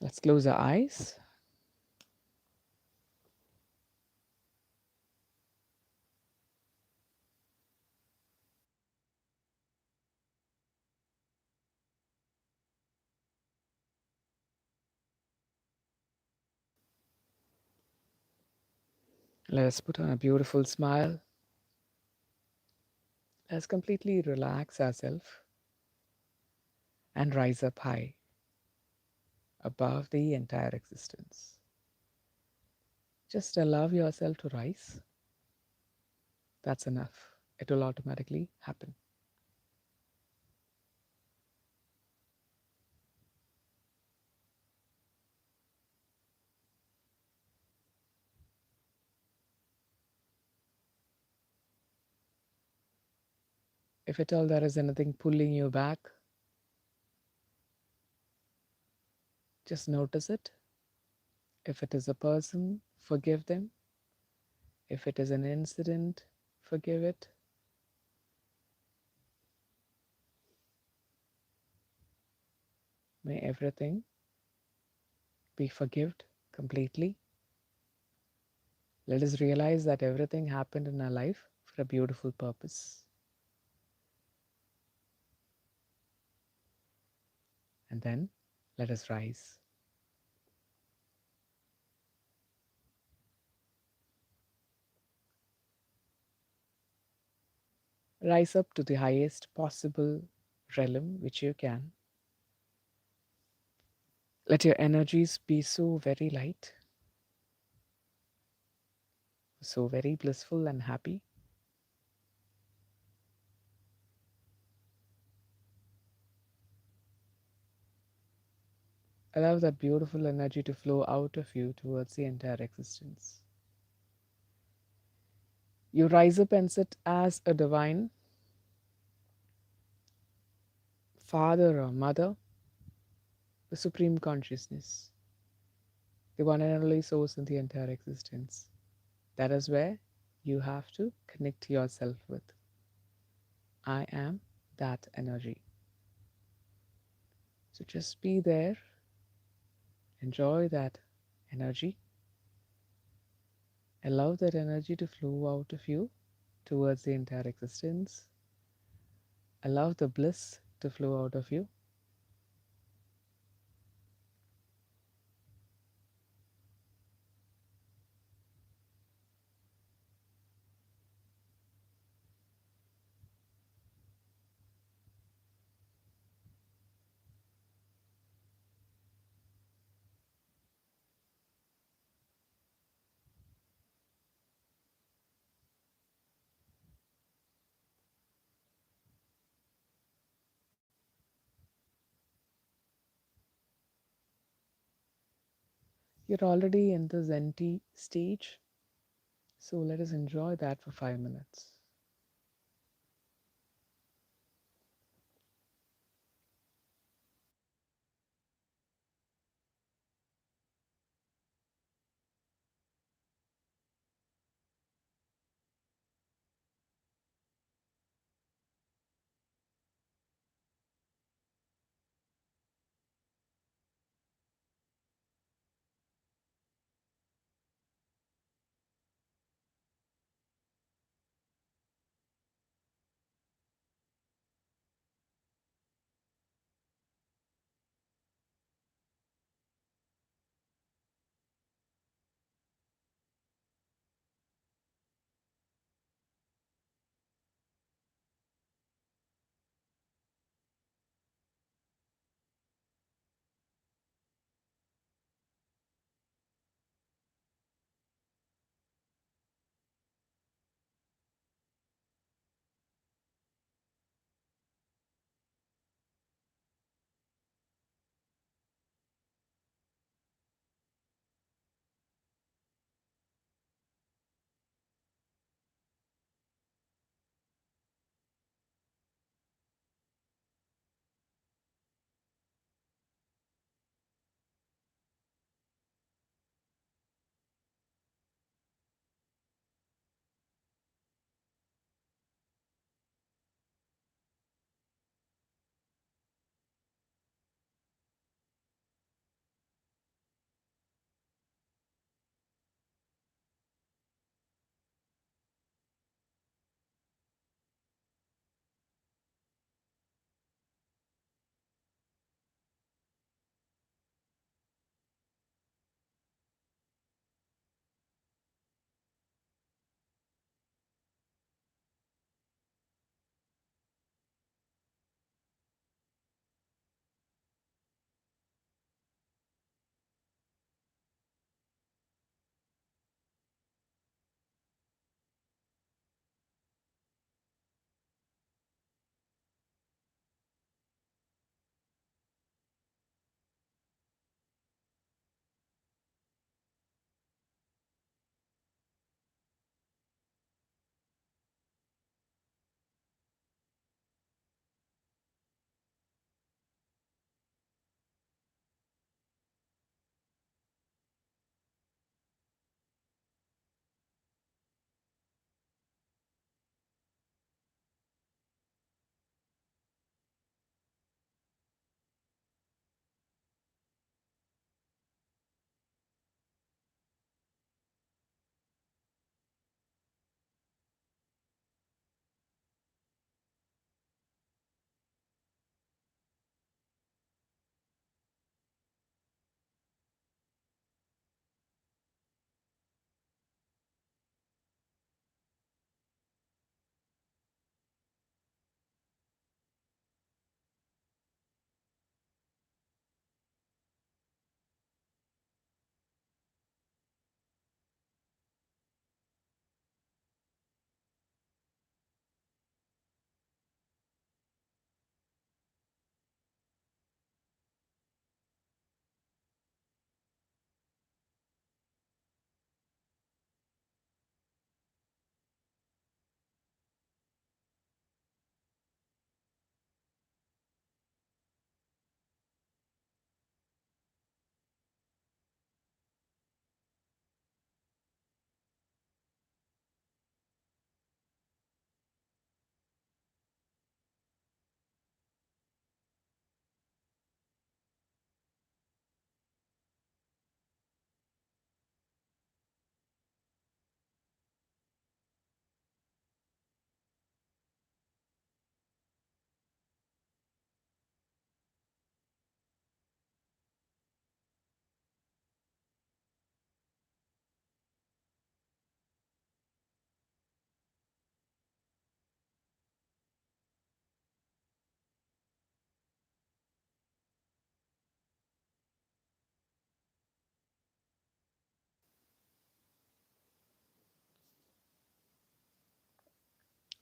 Let's close our eyes. Let us put on a beautiful smile. Let's completely relax ourselves and rise up high above the entire existence. Just allow yourself to rise. That's enough. It will automatically happen. If at all there is anything pulling you back, just notice it. If it is a person, forgive them. If it is an incident, forgive it. May everything be forgiven completely. Let us realize that everything happened in our life for a beautiful purpose. And then let us rise. Rise up to the highest possible realm which you can. Let your energies be so very light, so very blissful and happy. Allow that beautiful energy to flow out of you towards the entire existence. You rise up and sit as a divine father or mother, the supreme consciousness, the one and only source in the entire existence. That is where you have to connect yourself with. I am that energy. So just be there. Enjoy that energy. Allow that energy to flow out of you towards the entire existence. Allow the bliss to flow out of you. You're already in the Zen stage. So let us enjoy that for 5 minutes.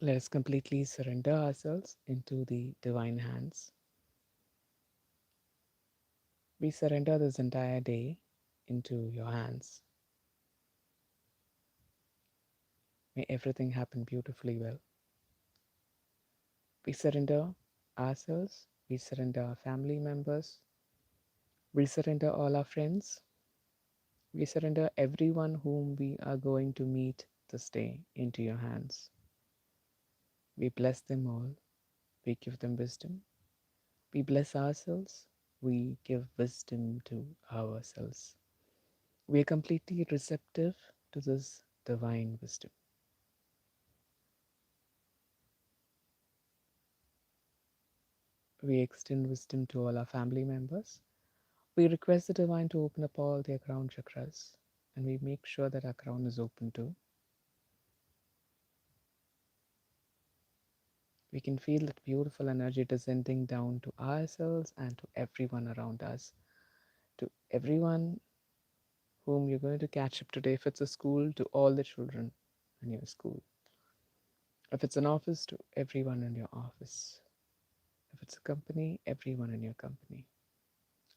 Let us completely surrender ourselves into the divine hands. We surrender this entire day into your hands. May everything happen beautifully well. We surrender ourselves, we surrender our family members, we surrender all our friends, we surrender everyone whom we are going to meet this day into your hands. We bless them all, we give them wisdom, we bless ourselves, we give wisdom to ourselves. We are completely receptive to this divine wisdom. We extend wisdom to all our family members. We request the divine to open up all their crown chakras, and we make sure that our crown is open too. We can feel that beautiful energy descending down to ourselves and to everyone around us, to everyone whom you're going to catch up today. If it's a school, to all the children in your school. If it's an office, to everyone in your office. If it's a company, everyone in your company.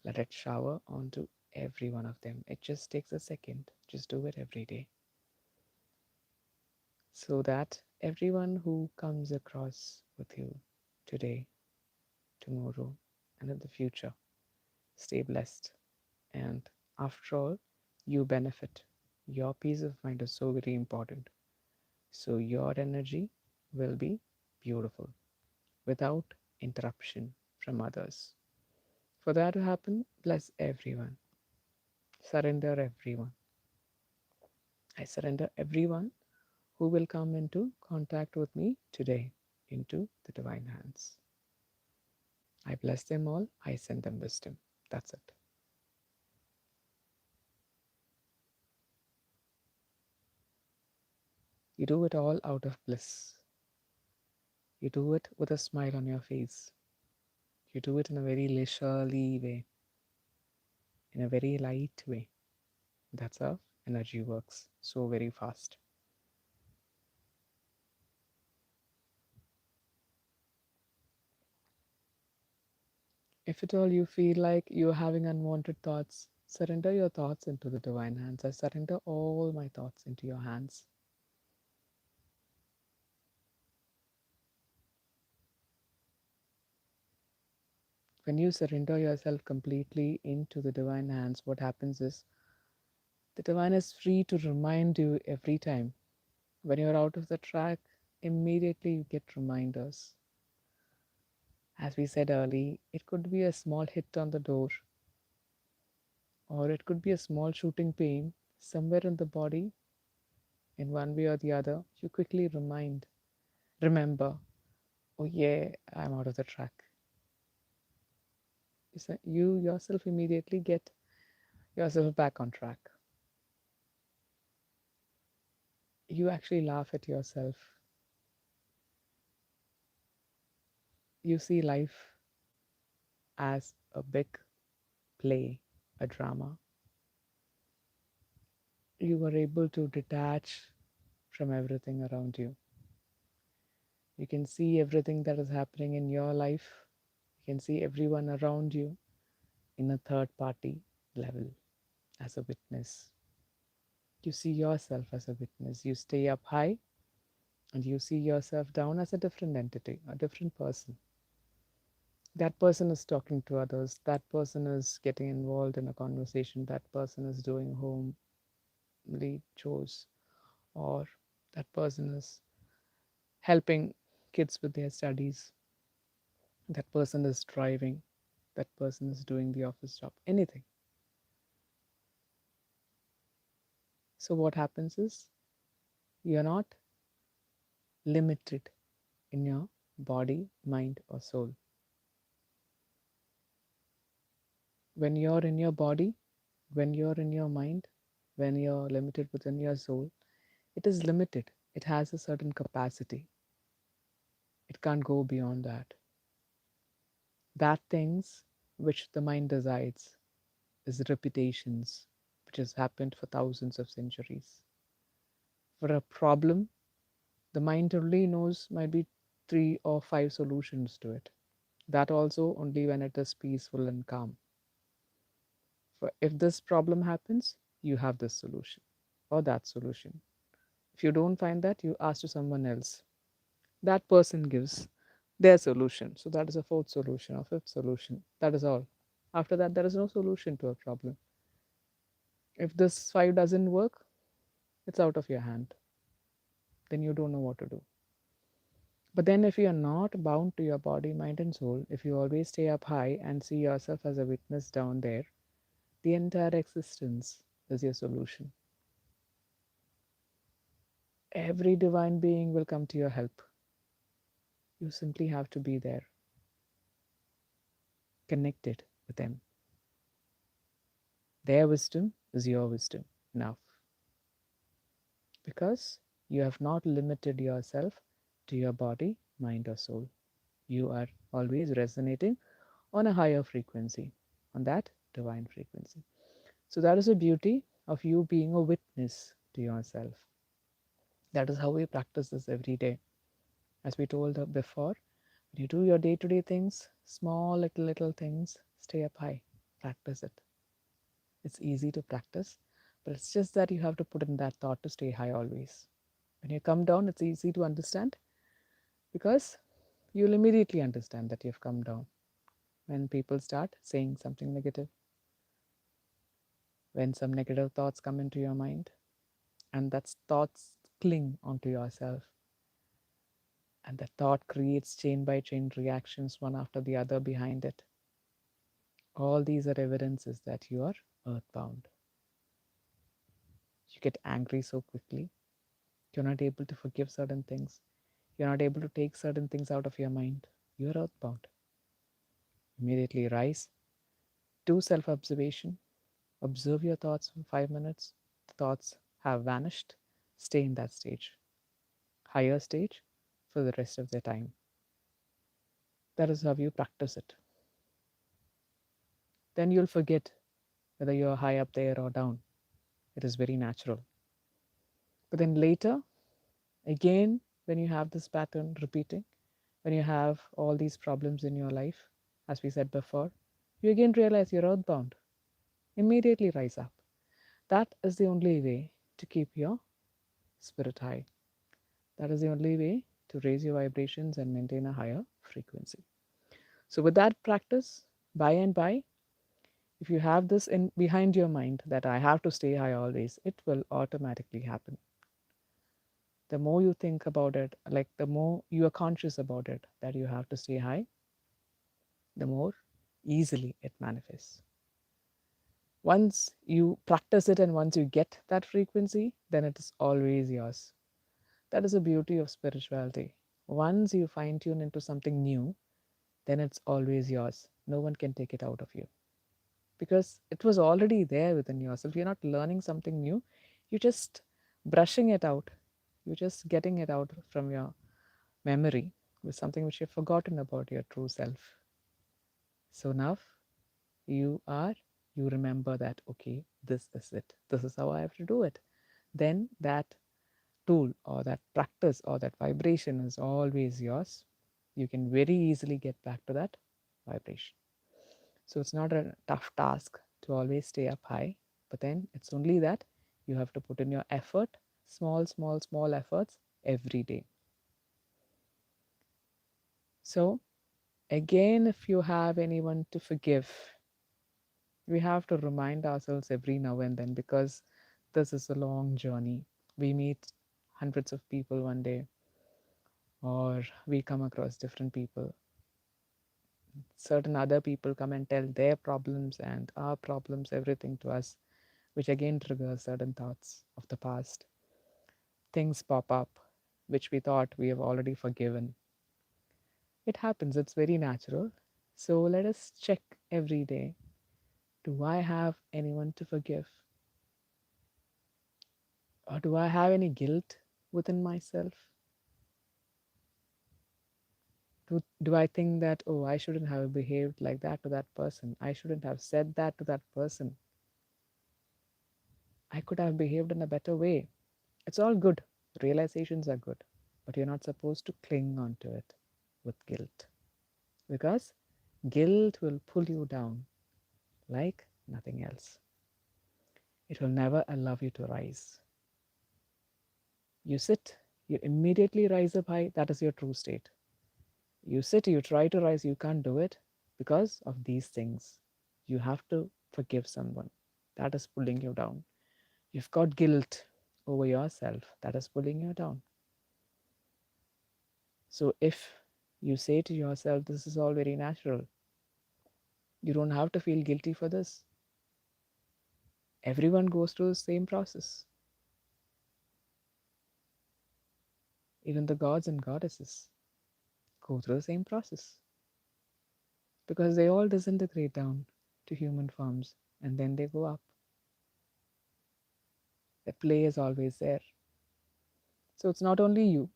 Let it shower onto every one of them. It just takes a second. Just do it every day. So that everyone who comes across with you today, tomorrow, and in the future stay blessed. And after all, you benefit. Your peace of mind is so very important. So your energy will be beautiful without interruption from others. For that to happen, bless everyone. Surrender everyone. I surrender everyone who will come into contact with me today into the divine hands. I bless them all. I send them wisdom. That's it. You do it all out of bliss. You do it with a smile on your face. You do it in a very leisurely way, in a very light way. That's how energy works so very fast. If at all you feel like you're having unwanted thoughts, surrender your thoughts into the divine hands. I surrender all my thoughts into your hands. When you surrender yourself completely into the divine hands, what happens is the divine is free to remind you every time. When you're out of the track, immediately you get reminders. As we said early, it could be a small hit on the door, or it could be a small shooting pain somewhere in the body, in one way or the other. You quickly remember, oh yeah, I'm out of the track. You yourself immediately get yourself back on track. You actually laugh at yourself. You see life as a big play, a drama. You are able to detach from everything around you. You can see everything that is happening in your life. You can see everyone around you in a third party level as a witness. You see yourself as a witness. You stay up high and you see yourself down as a different entity, a different person. That person is talking to others. That person is getting involved in a conversation. That person is doing homely chores, or that person is helping kids with their studies. That person is driving. That person is doing the office job. Anything. So, what happens is you're not limited in your body, mind, or soul. When you're in your body, when you're in your mind, when you're limited within your soul, it is limited. It has a certain capacity. It can't go beyond that. That things which the mind decides is repetitions, which has happened for thousands of centuries. For a problem, the mind only knows might be 3 or 5 solutions to it. That also only when it is peaceful and calm. For if this problem happens, you have this solution or that solution. If you don't find that, you ask to someone else. That person gives their solution. So that is a fourth solution or fifth solution. That is all. After that, there is no solution to a problem. If this five doesn't work, it's out of your hand. Then you don't know what to do. But then, if you are not bound to your body, mind, and soul, if you always stay up high and see yourself as a witness down there, the entire existence is your solution. Every divine being will come to your help. You simply have to be there, connected with them. Their wisdom is your wisdom. Enough. Because you have not limited yourself to your body, mind, or soul. You are always resonating on a higher frequency, on that divine frequency. So, that is the beauty of you being a witness to yourself. That is how we practice this every day. As we told before, when you do your day to day things, small little things, stay up high, practice it. It's easy to practice, but it's just that you have to put in that thought to stay high always. When you come down, it's easy to understand because you'll immediately understand that you've come down. When people start saying something negative, when some negative thoughts come into your mind, and that thoughts cling onto yourself, and the thought creates chain by chain reactions one after the other behind it. All these are evidences that you are earthbound. You get angry so quickly. You're not able to forgive certain things. You're not able to take certain things out of your mind. You're earthbound. Immediately rise, do self observation, observe your thoughts for 5 minutes. The thoughts have vanished. Stay in that stage, higher stage, for the rest of the time. That is how you practice it. Then you'll forget whether you're high up there or down. It is very natural. But then later, again, when you have this pattern repeating, when you have all these problems in your life, as we said before, you again realize you're earthbound. Immediately rise up. That is the only way to keep your spirit high. That is the only way to raise your vibrations and maintain a higher frequency. So, with that practice, by and by, if you have this in behind your mind that I have to stay high always, it will automatically happen. The more you think about it, like the more you are conscious about it, that you have to stay high, the more easily it manifests. Once you practice it and once you get that frequency, then it is always yours. That is the beauty of spirituality. Once you fine tune into something new, then it's always yours. No one can take it out of you because it was already there within yourself. You're not learning something new, you're just brushing it out, you're just getting it out from your memory with something which you've forgotten about your true self. So now you are, you remember that, okay, this is it, this is how I have to do it. Then that tool or that practice or that vibration is always yours. You can very easily get back to that vibration. So it's not a tough task to always stay up high, but then it's only that you have to put in your effort, small efforts every day. So, again, if you have anyone to forgive, we have to remind ourselves every now and then because this is a long journey. We meet hundreds of people one day, or we come across different people. Certain other people come and tell their problems and our problems, everything to us, which again triggers certain thoughts of the past. Things pop up which we thought we have already forgiven. It happens, it's very natural. So let us check every day, do I have anyone to forgive? Or do I have any guilt within myself? Do I think that, oh, I shouldn't have behaved like that to that person? I shouldn't have said that to that person. I could have behaved in a better way. It's all good. Realizations are good. But you're not supposed to cling on to it with guilt. Because guilt will pull you down like nothing else. It will never allow you to rise. You sit, you immediately rise up high. That is your true state. You sit, you try to rise, you can't do it because of these things. You have to forgive someone. That is pulling you down. You've got guilt over yourself. That is pulling you down. So if you say to yourself, this is all very natural, you don't have to feel guilty for this. Everyone goes through the same process. Even the gods and goddesses go through the same process because they all disintegrate down to human forms and then they go up. The play is always there. So it's not only you.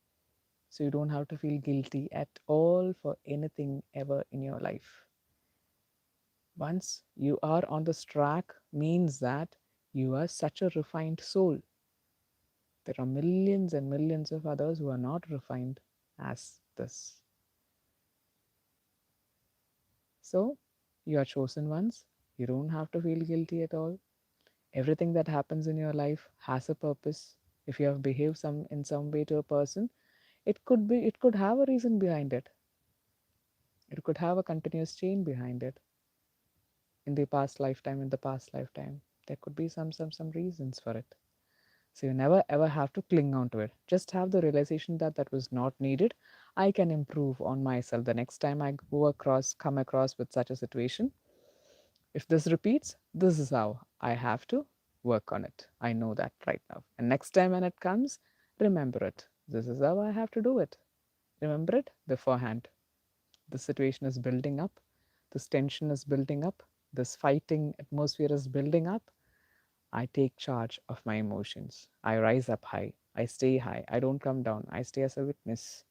So you don't have to feel guilty at all for anything ever in your life. Once you are on this track means that you are such a refined soul. There are millions and millions of others who are not refined as this. So you are chosen ones. You don't have to feel guilty at all. Everything that happens in your life has a purpose. If you have behaved in some way to a person, it could have a reason behind it. It could have a continuous chain behind it. In the past lifetime, there could be some reasons for it. So you never ever have to cling on to it. Just have the realization that that was not needed. I can improve on myself the next time I come across with such a situation. If this repeats, this is how I have to work on it. I know that right now. And next time when it comes, remember it. This is how I have to do it. Remember it beforehand. The situation is building up. This tension is building up. This fighting atmosphere is building up. I take charge of my emotions. I rise up high. I stay high. I don't come down. I stay as a witness.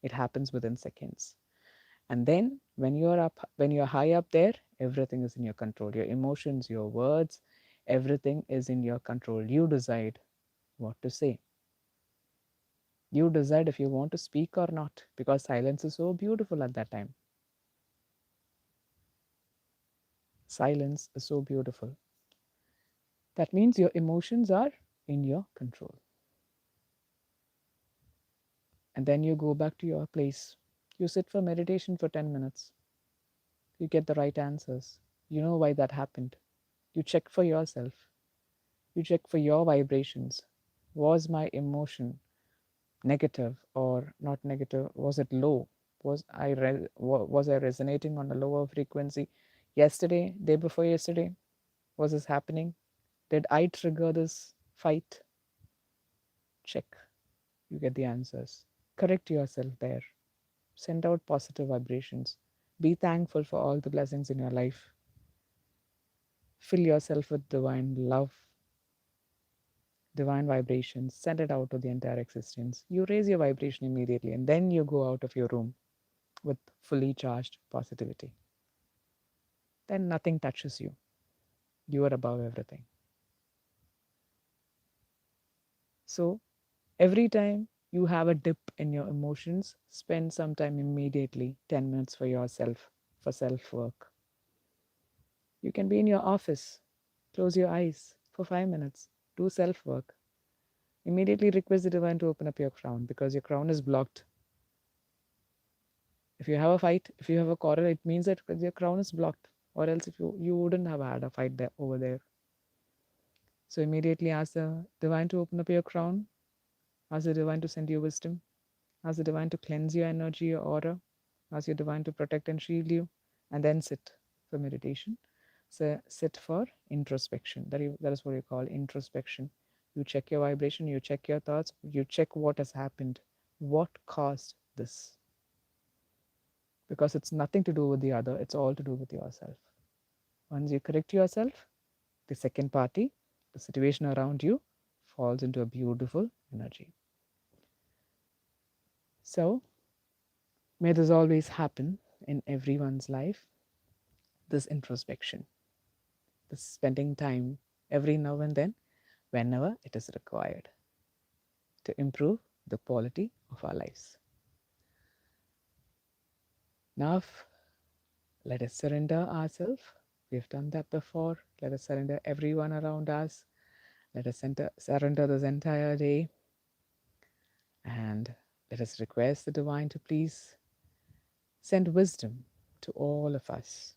It happens within seconds. And then when you're high up there, everything is in your control. Your emotions, your words, everything is in your control. You decide what to say. You decide if you want to speak or not, because silence is so beautiful at that time. Silence is so beautiful. That means your emotions are in your control. And then you go back to your place. You sit for meditation for 10 minutes. You get the right answers. You know why that happened. You check for yourself. You check for your vibrations. Was my emotion negative or not negative? Was it low? Was I resonating on a lower frequency yesterday, day before yesterday? Was this happening? Did I trigger this fight? Check. You get the answers. Correct yourself there. Send out positive vibrations. Be thankful for all the blessings in your life. Fill yourself with divine love, divine vibrations. Send it out to the entire existence. You raise your vibration immediately and then you go out of your room with fully charged positivity. Then nothing touches you. You are above everything. So every time you have a dip in your emotions, spend some time immediately, 10 minutes for yourself, for self work. You can be in your office, close your eyes for 5 minutes, do self work. Immediately request the divine to open up your crown because your crown is blocked. If you have a fight, if you have a quarrel, it means that your crown is blocked, or else if you wouldn't have had a fight there over there. So immediately ask the divine to open up your crown, ask the divine to send you wisdom, ask the divine to cleanse your energy, your aura, ask your divine to protect and shield you, and then sit for meditation. So sit for introspection. That is what you call introspection. You check your vibration, you check your thoughts, you check what has happened, what caused this. Because it's nothing to do with the other, it's all to do with yourself. Once you correct yourself, the second party, the situation around you, falls into a beautiful energy. So, may this always happen in everyone's life, this introspection, this spending time every now and then, whenever it is required, to improve the quality of our lives. Now, let us surrender ourselves. We've done that before. Let us surrender everyone around us. Let us surrender this entire day. And let us request the divine to please send wisdom to all of us.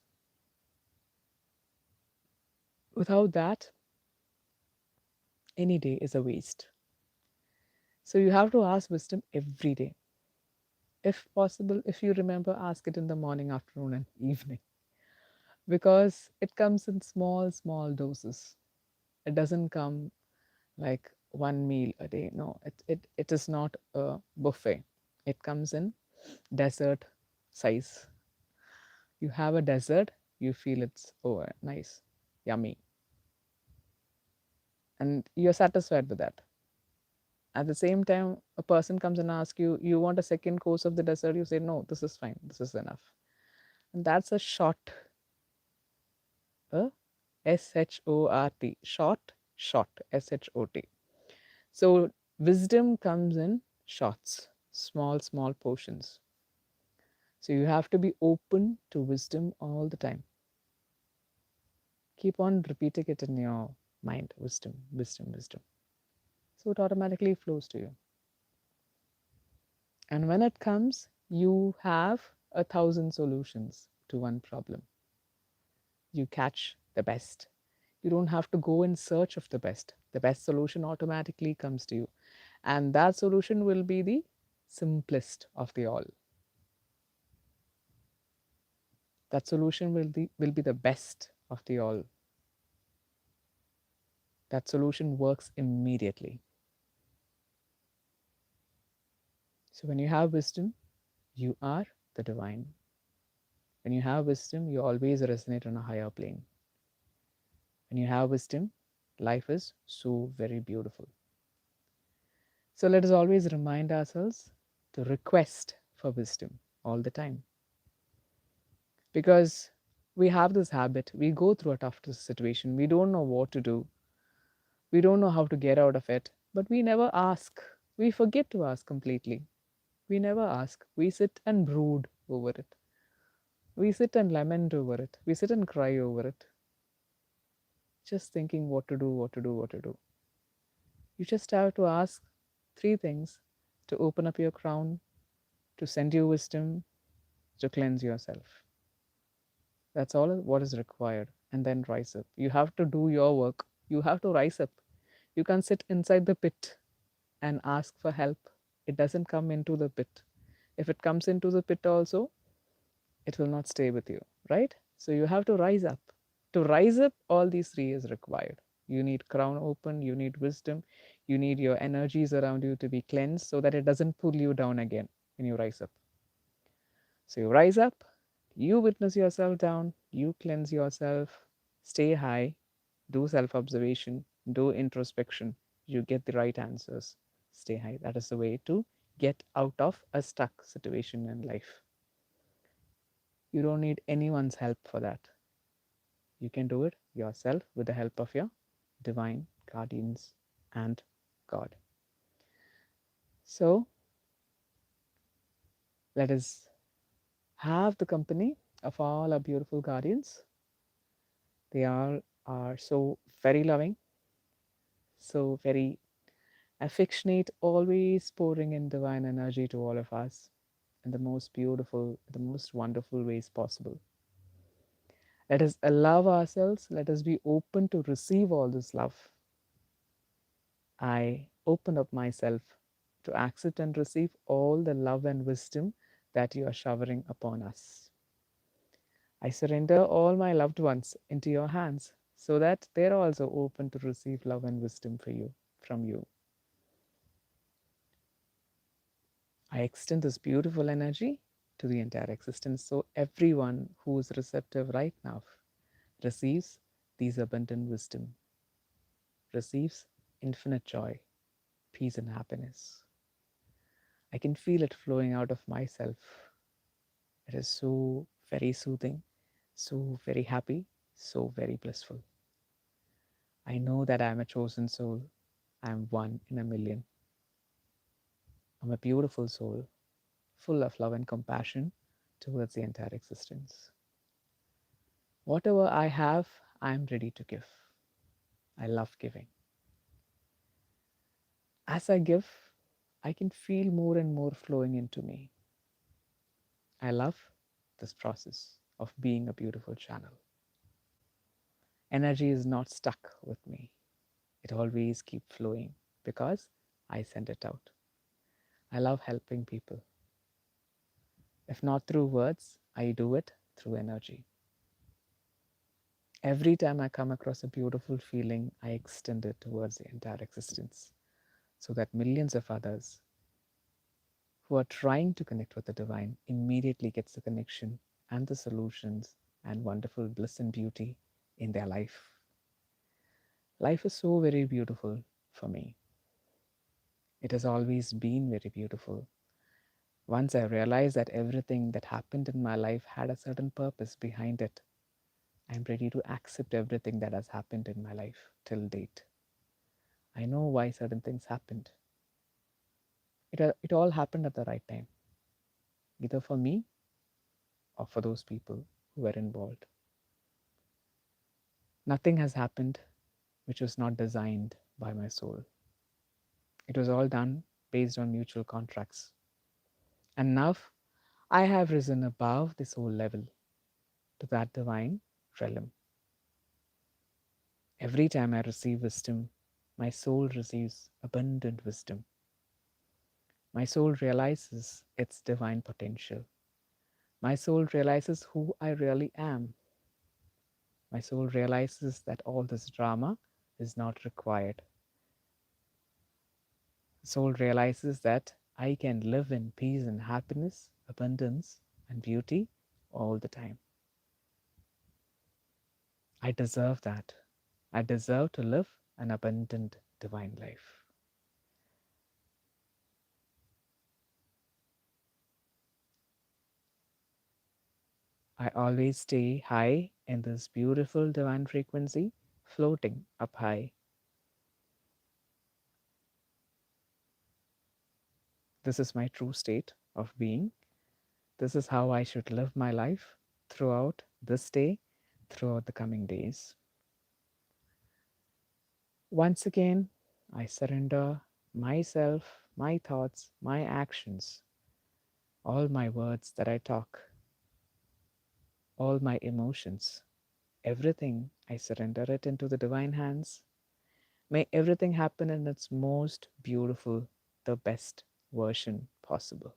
Without that, any day is a waste. So you have to ask wisdom every day. If possible, if you remember, ask it in the morning, afternoon, and evening, because it comes in small, small doses. It doesn't come like one meal a day. No, it is not a buffet. It comes in dessert size. You have a dessert, you feel it's nice, yummy, and you're satisfied with that. At the same time, a person comes and asks you, you want a second course of the dessert? You say, no, this is fine, this is enough. And that's a short, SHORT, short, SHOT. So wisdom comes in shots, small, small portions. So you have to be open to wisdom all the time. Keep on repeating it in your mind, wisdom, wisdom, wisdom. So it automatically flows to you. And when it comes, you have 1,000 solutions to one problem. You catch the best. You don't have to go in search of the best. The best solution automatically comes to you. And that solution will be the simplest of the all. That solution will be the best of the all. That solution works immediately. So when you have wisdom, you are the divine. When you have wisdom, you always resonate on a higher plane. When you have wisdom, life is so very beautiful. So let us always remind ourselves to request for wisdom all the time. Because we have this habit, we go through a tough situation, we don't know what to do, we don't know how to get out of it, but we never ask. We forget to ask completely. We never ask. We sit and brood over it. We sit and lament over it. We sit and cry over it. Just thinking what to do, what to do, what to do. You just have to ask three things: to open up your crown, to send you wisdom, to cleanse yourself. That's all what is required. And then rise up. You have to do your work. You have to rise up. You can't sit inside the pit and ask for help. It doesn't come into the pit. If it comes into the pit also, it will not stay with you, right? So you have to rise up. To rise up, all these three is required. You need crown open, you need wisdom, you need your energies around you to be cleansed so that it doesn't pull you down again when you rise up. So you rise up, you witness yourself down, you cleanse yourself, stay high, do self observation, do introspection, you get the right answers. Stay high. That is the way to get out of a stuck situation in life. You don't need anyone's help for that. You can do it yourself with the help of your divine guardians and God. So let us have the company of all our beautiful guardians. They are so very loving, so very affectionate, always pouring in divine energy to all of us in the most beautiful, the most wonderful ways possible. Let us allow ourselves, let us be open to receive all this love. I open up myself to accept and receive all the love and wisdom that you are showering upon us. I surrender all my loved ones into your hands so that they're also open to receive love and wisdom for you from you. I extend this beautiful energy to the entire existence so everyone who is receptive right now receives these abundant wisdom, receives infinite joy, peace, and happiness. I can feel it flowing out of myself. It is so very soothing, so very happy, so very blissful. I know that I am a chosen soul. I am one in a million. I'm a beautiful soul, full of love and compassion towards the entire existence. Whatever I have, I am ready to give. I love giving. As I give, I can feel more and more flowing into me. I love this process of being a beautiful channel. Energy is not stuck with me. It always keeps flowing because I send it out. I love helping people. If not through words, I do it through energy. Every time I come across a beautiful feeling, I extend it towards the entire existence so that millions of others who are trying to connect with the divine immediately gets the connection and the solutions and wonderful bliss and beauty in their life. Life is so very beautiful for me. It has always been very beautiful. Once I realized that everything that happened in my life had a certain purpose behind it, I'm ready to accept everything that has happened in my life till date. I know why certain things happened. It all happened at the right time, either for me or for those people who were involved. Nothing has happened which was not designed by my soul. It was all done based on mutual contracts. And now I have risen above the soul level to that divine realm. Every time I receive wisdom, my soul receives abundant wisdom. My soul realizes its divine potential. My soul realizes who I really am. My soul realizes that all this drama is not required. The soul realizes that I can live in peace and happiness, abundance and beauty all the time. I deserve that. I deserve to live an abundant divine life. I always stay high in this beautiful divine frequency, floating up high. This is my true state of being. This is how I should live my life throughout this day, throughout the coming days. Once again, I surrender myself, my thoughts, my actions, all my words that I talk, all my emotions, everything, I surrender it into the divine hands. May everything happen in its most beautiful, the best version possible.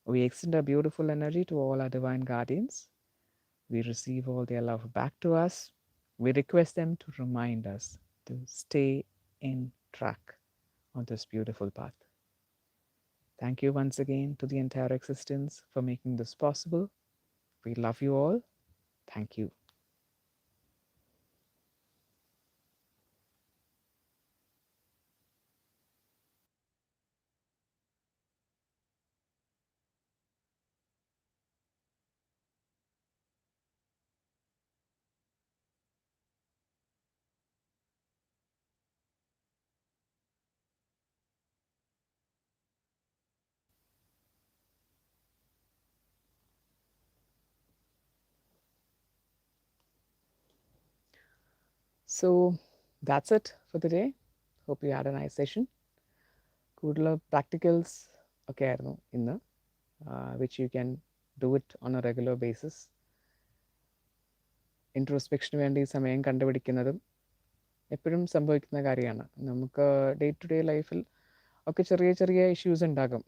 We extend our beautiful energy to all our divine guardians. We receive all their love back to us. We request them to remind us to stay in track on this beautiful path. Thank you once again to the entire existence for making this possible. We love you all. Thank you. So that's it for the day. Hope you had a nice session. കൂടുതൽ practicals ഒക്കെ ആയിരുന്നു ഇന്ന്, which you can do it on a regular basis. ഇൻട്രോസ്പെക്ഷന് വേണ്ടി സമയം കണ്ടുപിടിക്കുന്നതും എപ്പോഴും സംഭവിക്കുന്ന കാര്യമാണ്. നമുക്ക് ഡേ ടു ഡേ ലൈഫിൽ ഒക്കെ ചെറിയ ചെറിയ ഇഷ്യൂസ് ഉണ്ടാകും.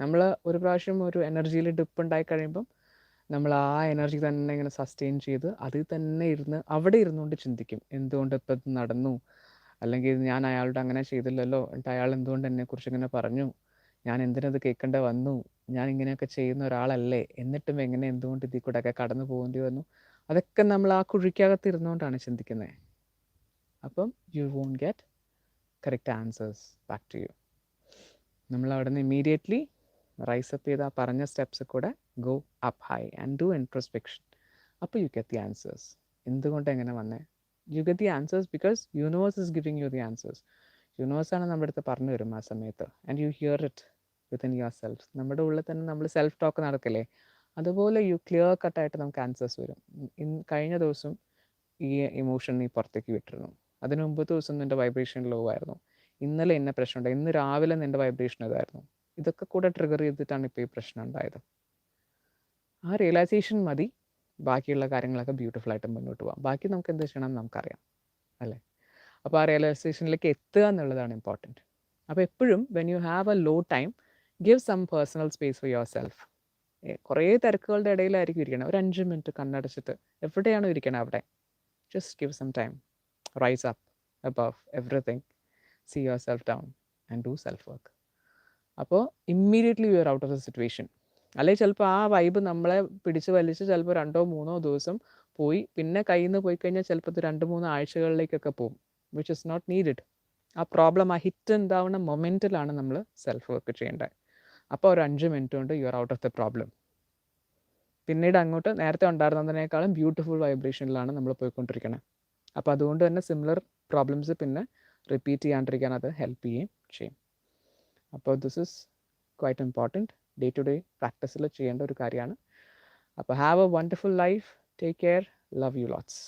നമ്മൾ ഒരു പ്രാവശ്യം ഒരു എനർജിയിൽ ഡിപ്പ് ഉണ്ടായി കഴിയുമ്പം നമ്മൾ ആ എനർജി തന്നെ ഇങ്ങനെ സസ്റ്റെയിൻ ചെയ്ത് അതിൽ തന്നെ ഇരുന്ന് അവിടെ ഇരുന്നുകൊണ്ട് ചിന്തിക്കും, എന്തുകൊണ്ട് ഇപ്പം ഇത് നടന്നു, അല്ലെങ്കിൽ ഞാൻ അയാളോട് അങ്ങനെ ചെയ്തില്ലല്ലോ, എന്നിട്ട് അയാൾ എന്തുകൊണ്ട് എന്നെക്കുറിച്ച് ഇങ്ങനെ പറഞ്ഞു, ഞാൻ എന്തിനത് കേൾക്കേണ്ട വന്നു, ഞാൻ ഇങ്ങനെയൊക്കെ ചെയ്യുന്ന ഒരാളല്ലേ, എന്നിട്ടും എങ്ങനെ എന്തുകൊണ്ട് ഇതിൽ കൂടെ ഒക്കെ കടന്നു പോകേണ്ടി വന്നു. അതൊക്കെ നമ്മൾ ആ കുഴിക്കകത്ത് ഇരുന്നുകൊണ്ടാണ് ചിന്തിക്കുന്നത്. അപ്പം you won't get correct answers back to you. നമ്മൾ അവിടെ നിന്ന് ഇമ്മീഡിയറ്റ്ലി റൈസ് അപ്പ് ചെയ്ത് ആ പറഞ്ഞ സ്റ്റെപ്സ് കൂടെ go up high and do introspection. അപ്പോൾ യു ഗെറ്റ് ദി ആൻസേഴ്സ്. എന്തുകൊണ്ട് എങ്ങനെ വന്നേ? You get the answers because universe is giving you the answers. യൂണിവേഴ്സാണ് നമ്മുടെ അടുത്ത് പറഞ്ഞു തരും ആ സമയത്ത്. And you hear it within yourself. നമ്മുടെ ഉള്ളിൽ തന്നെ നമ്മൾ സെൽഫ് ടോക്ക് നടക്കില്ലേ, അതുപോലെ യു ക്ലിയർ കട്ടായിട്ട് നമുക്ക് ആൻസേഴ്സ് വരും. കഴിഞ്ഞ ദിവസം ഈ ഇമോഷൻ നീ പുറത്തേക്ക് വിട്ടിരുന്നു, അതിന് മുമ്പത്തെ ദിവസം നിൻ്റെ വൈബ്രേഷൻ ലോ ആയിരുന്നു, ഇന്നലെ എന്നെ പ്രശ്നമുണ്ട്, ഇന്ന് രാവിലെ നിൻ്റെ വൈബ്രേഷൻ ഇതായിരുന്നു, ഇതൊക്കെ കൂടെ ട്രിഗർ ചെയ്തിട്ടാണ് ഇപ്പോൾ ഈ പ്രശ്നം ഉണ്ടായത്. ആ റിയലൈസേഷൻ മതി ബാക്കിയുള്ള കാര്യങ്ങളൊക്കെ ബ്യൂട്ടിഫുൾ ആയിട്ട് മുന്നോട്ട് പോകാം. ബാക്കി നമുക്ക് എന്ത് ചെയ്യണം നമുക്കറിയാം അല്ലേ. അപ്പോൾ ആ റിയലൈസേഷനിലേക്ക് എത്തുക എന്നുള്ളതാണ് ഇമ്പോർട്ടൻറ്റ്. അപ്പോൾ എപ്പോഴും when you have a low time, give some personal space for yourself. കുറേ തിരക്കുകളുടെ ഇടയിലായിരിക്കും ഇരിക്കണം, ഒരു 5 മിനിറ്റ് കണ്ണടച്ചിട്ട് എവിടെയാണോ ഇരിക്കണം അവിടെ just give some time, rise up above everything, see yourself down and do self work. അപ്പോൾ immediately you are out of the situation. അല്ലെങ്കിൽ ചിലപ്പോൾ ആ വൈബ് നമ്മളെ പിടിച്ച് വലിച്ച് ചിലപ്പോൾ 2-3 ദിവസം പോയി, പിന്നെ കയ്യിൽ നിന്ന് പോയി കഴിഞ്ഞാൽ ചിലപ്പോൾ ഇത് 2-3 ആഴ്ചകളിലേക്കൊക്കെ പോകും, വിച്ച് ഇസ് നോട്ട് നീഡഡ്. ആ പ്രോബ്ലം ആ ഹിറ്റ് ഉണ്ടാവുന്ന മൊമെൻറ്റിലാണ് നമ്മൾ സെൽഫ് വർക്ക് ചെയ്യേണ്ടത്. അപ്പോൾ ഒരു 5 മിനിറ്റ് കൊണ്ട് you are out of the problem. പിന്നീട് അങ്ങോട്ട് നേരത്തെ ഉണ്ടായിരുന്നതിനേക്കാളും ബ്യൂട്ടിഫുൾ വൈബ്രേഷനിലാണ് നമ്മൾ പോയിക്കൊണ്ടിരിക്കുന്നത്. അപ്പോൾ അതുകൊണ്ട് തന്നെ സിമിലർ പ്രോബ്ലംസ് പിന്നെ റിപ്പീറ്റ് ചെയ്യാണ്ടിരിക്കാൻ അത് ഹെൽപ്പ് ചെയ്യുകയും ചെയ്യും. അപ്പോൾ this is quite important, day to day പ്രാക്ടീസിൽ ചെയ്യേണ്ട ഒരു കാര്യമാണ്. അപ്പോൾ have a wonderful life, take care, love you lots.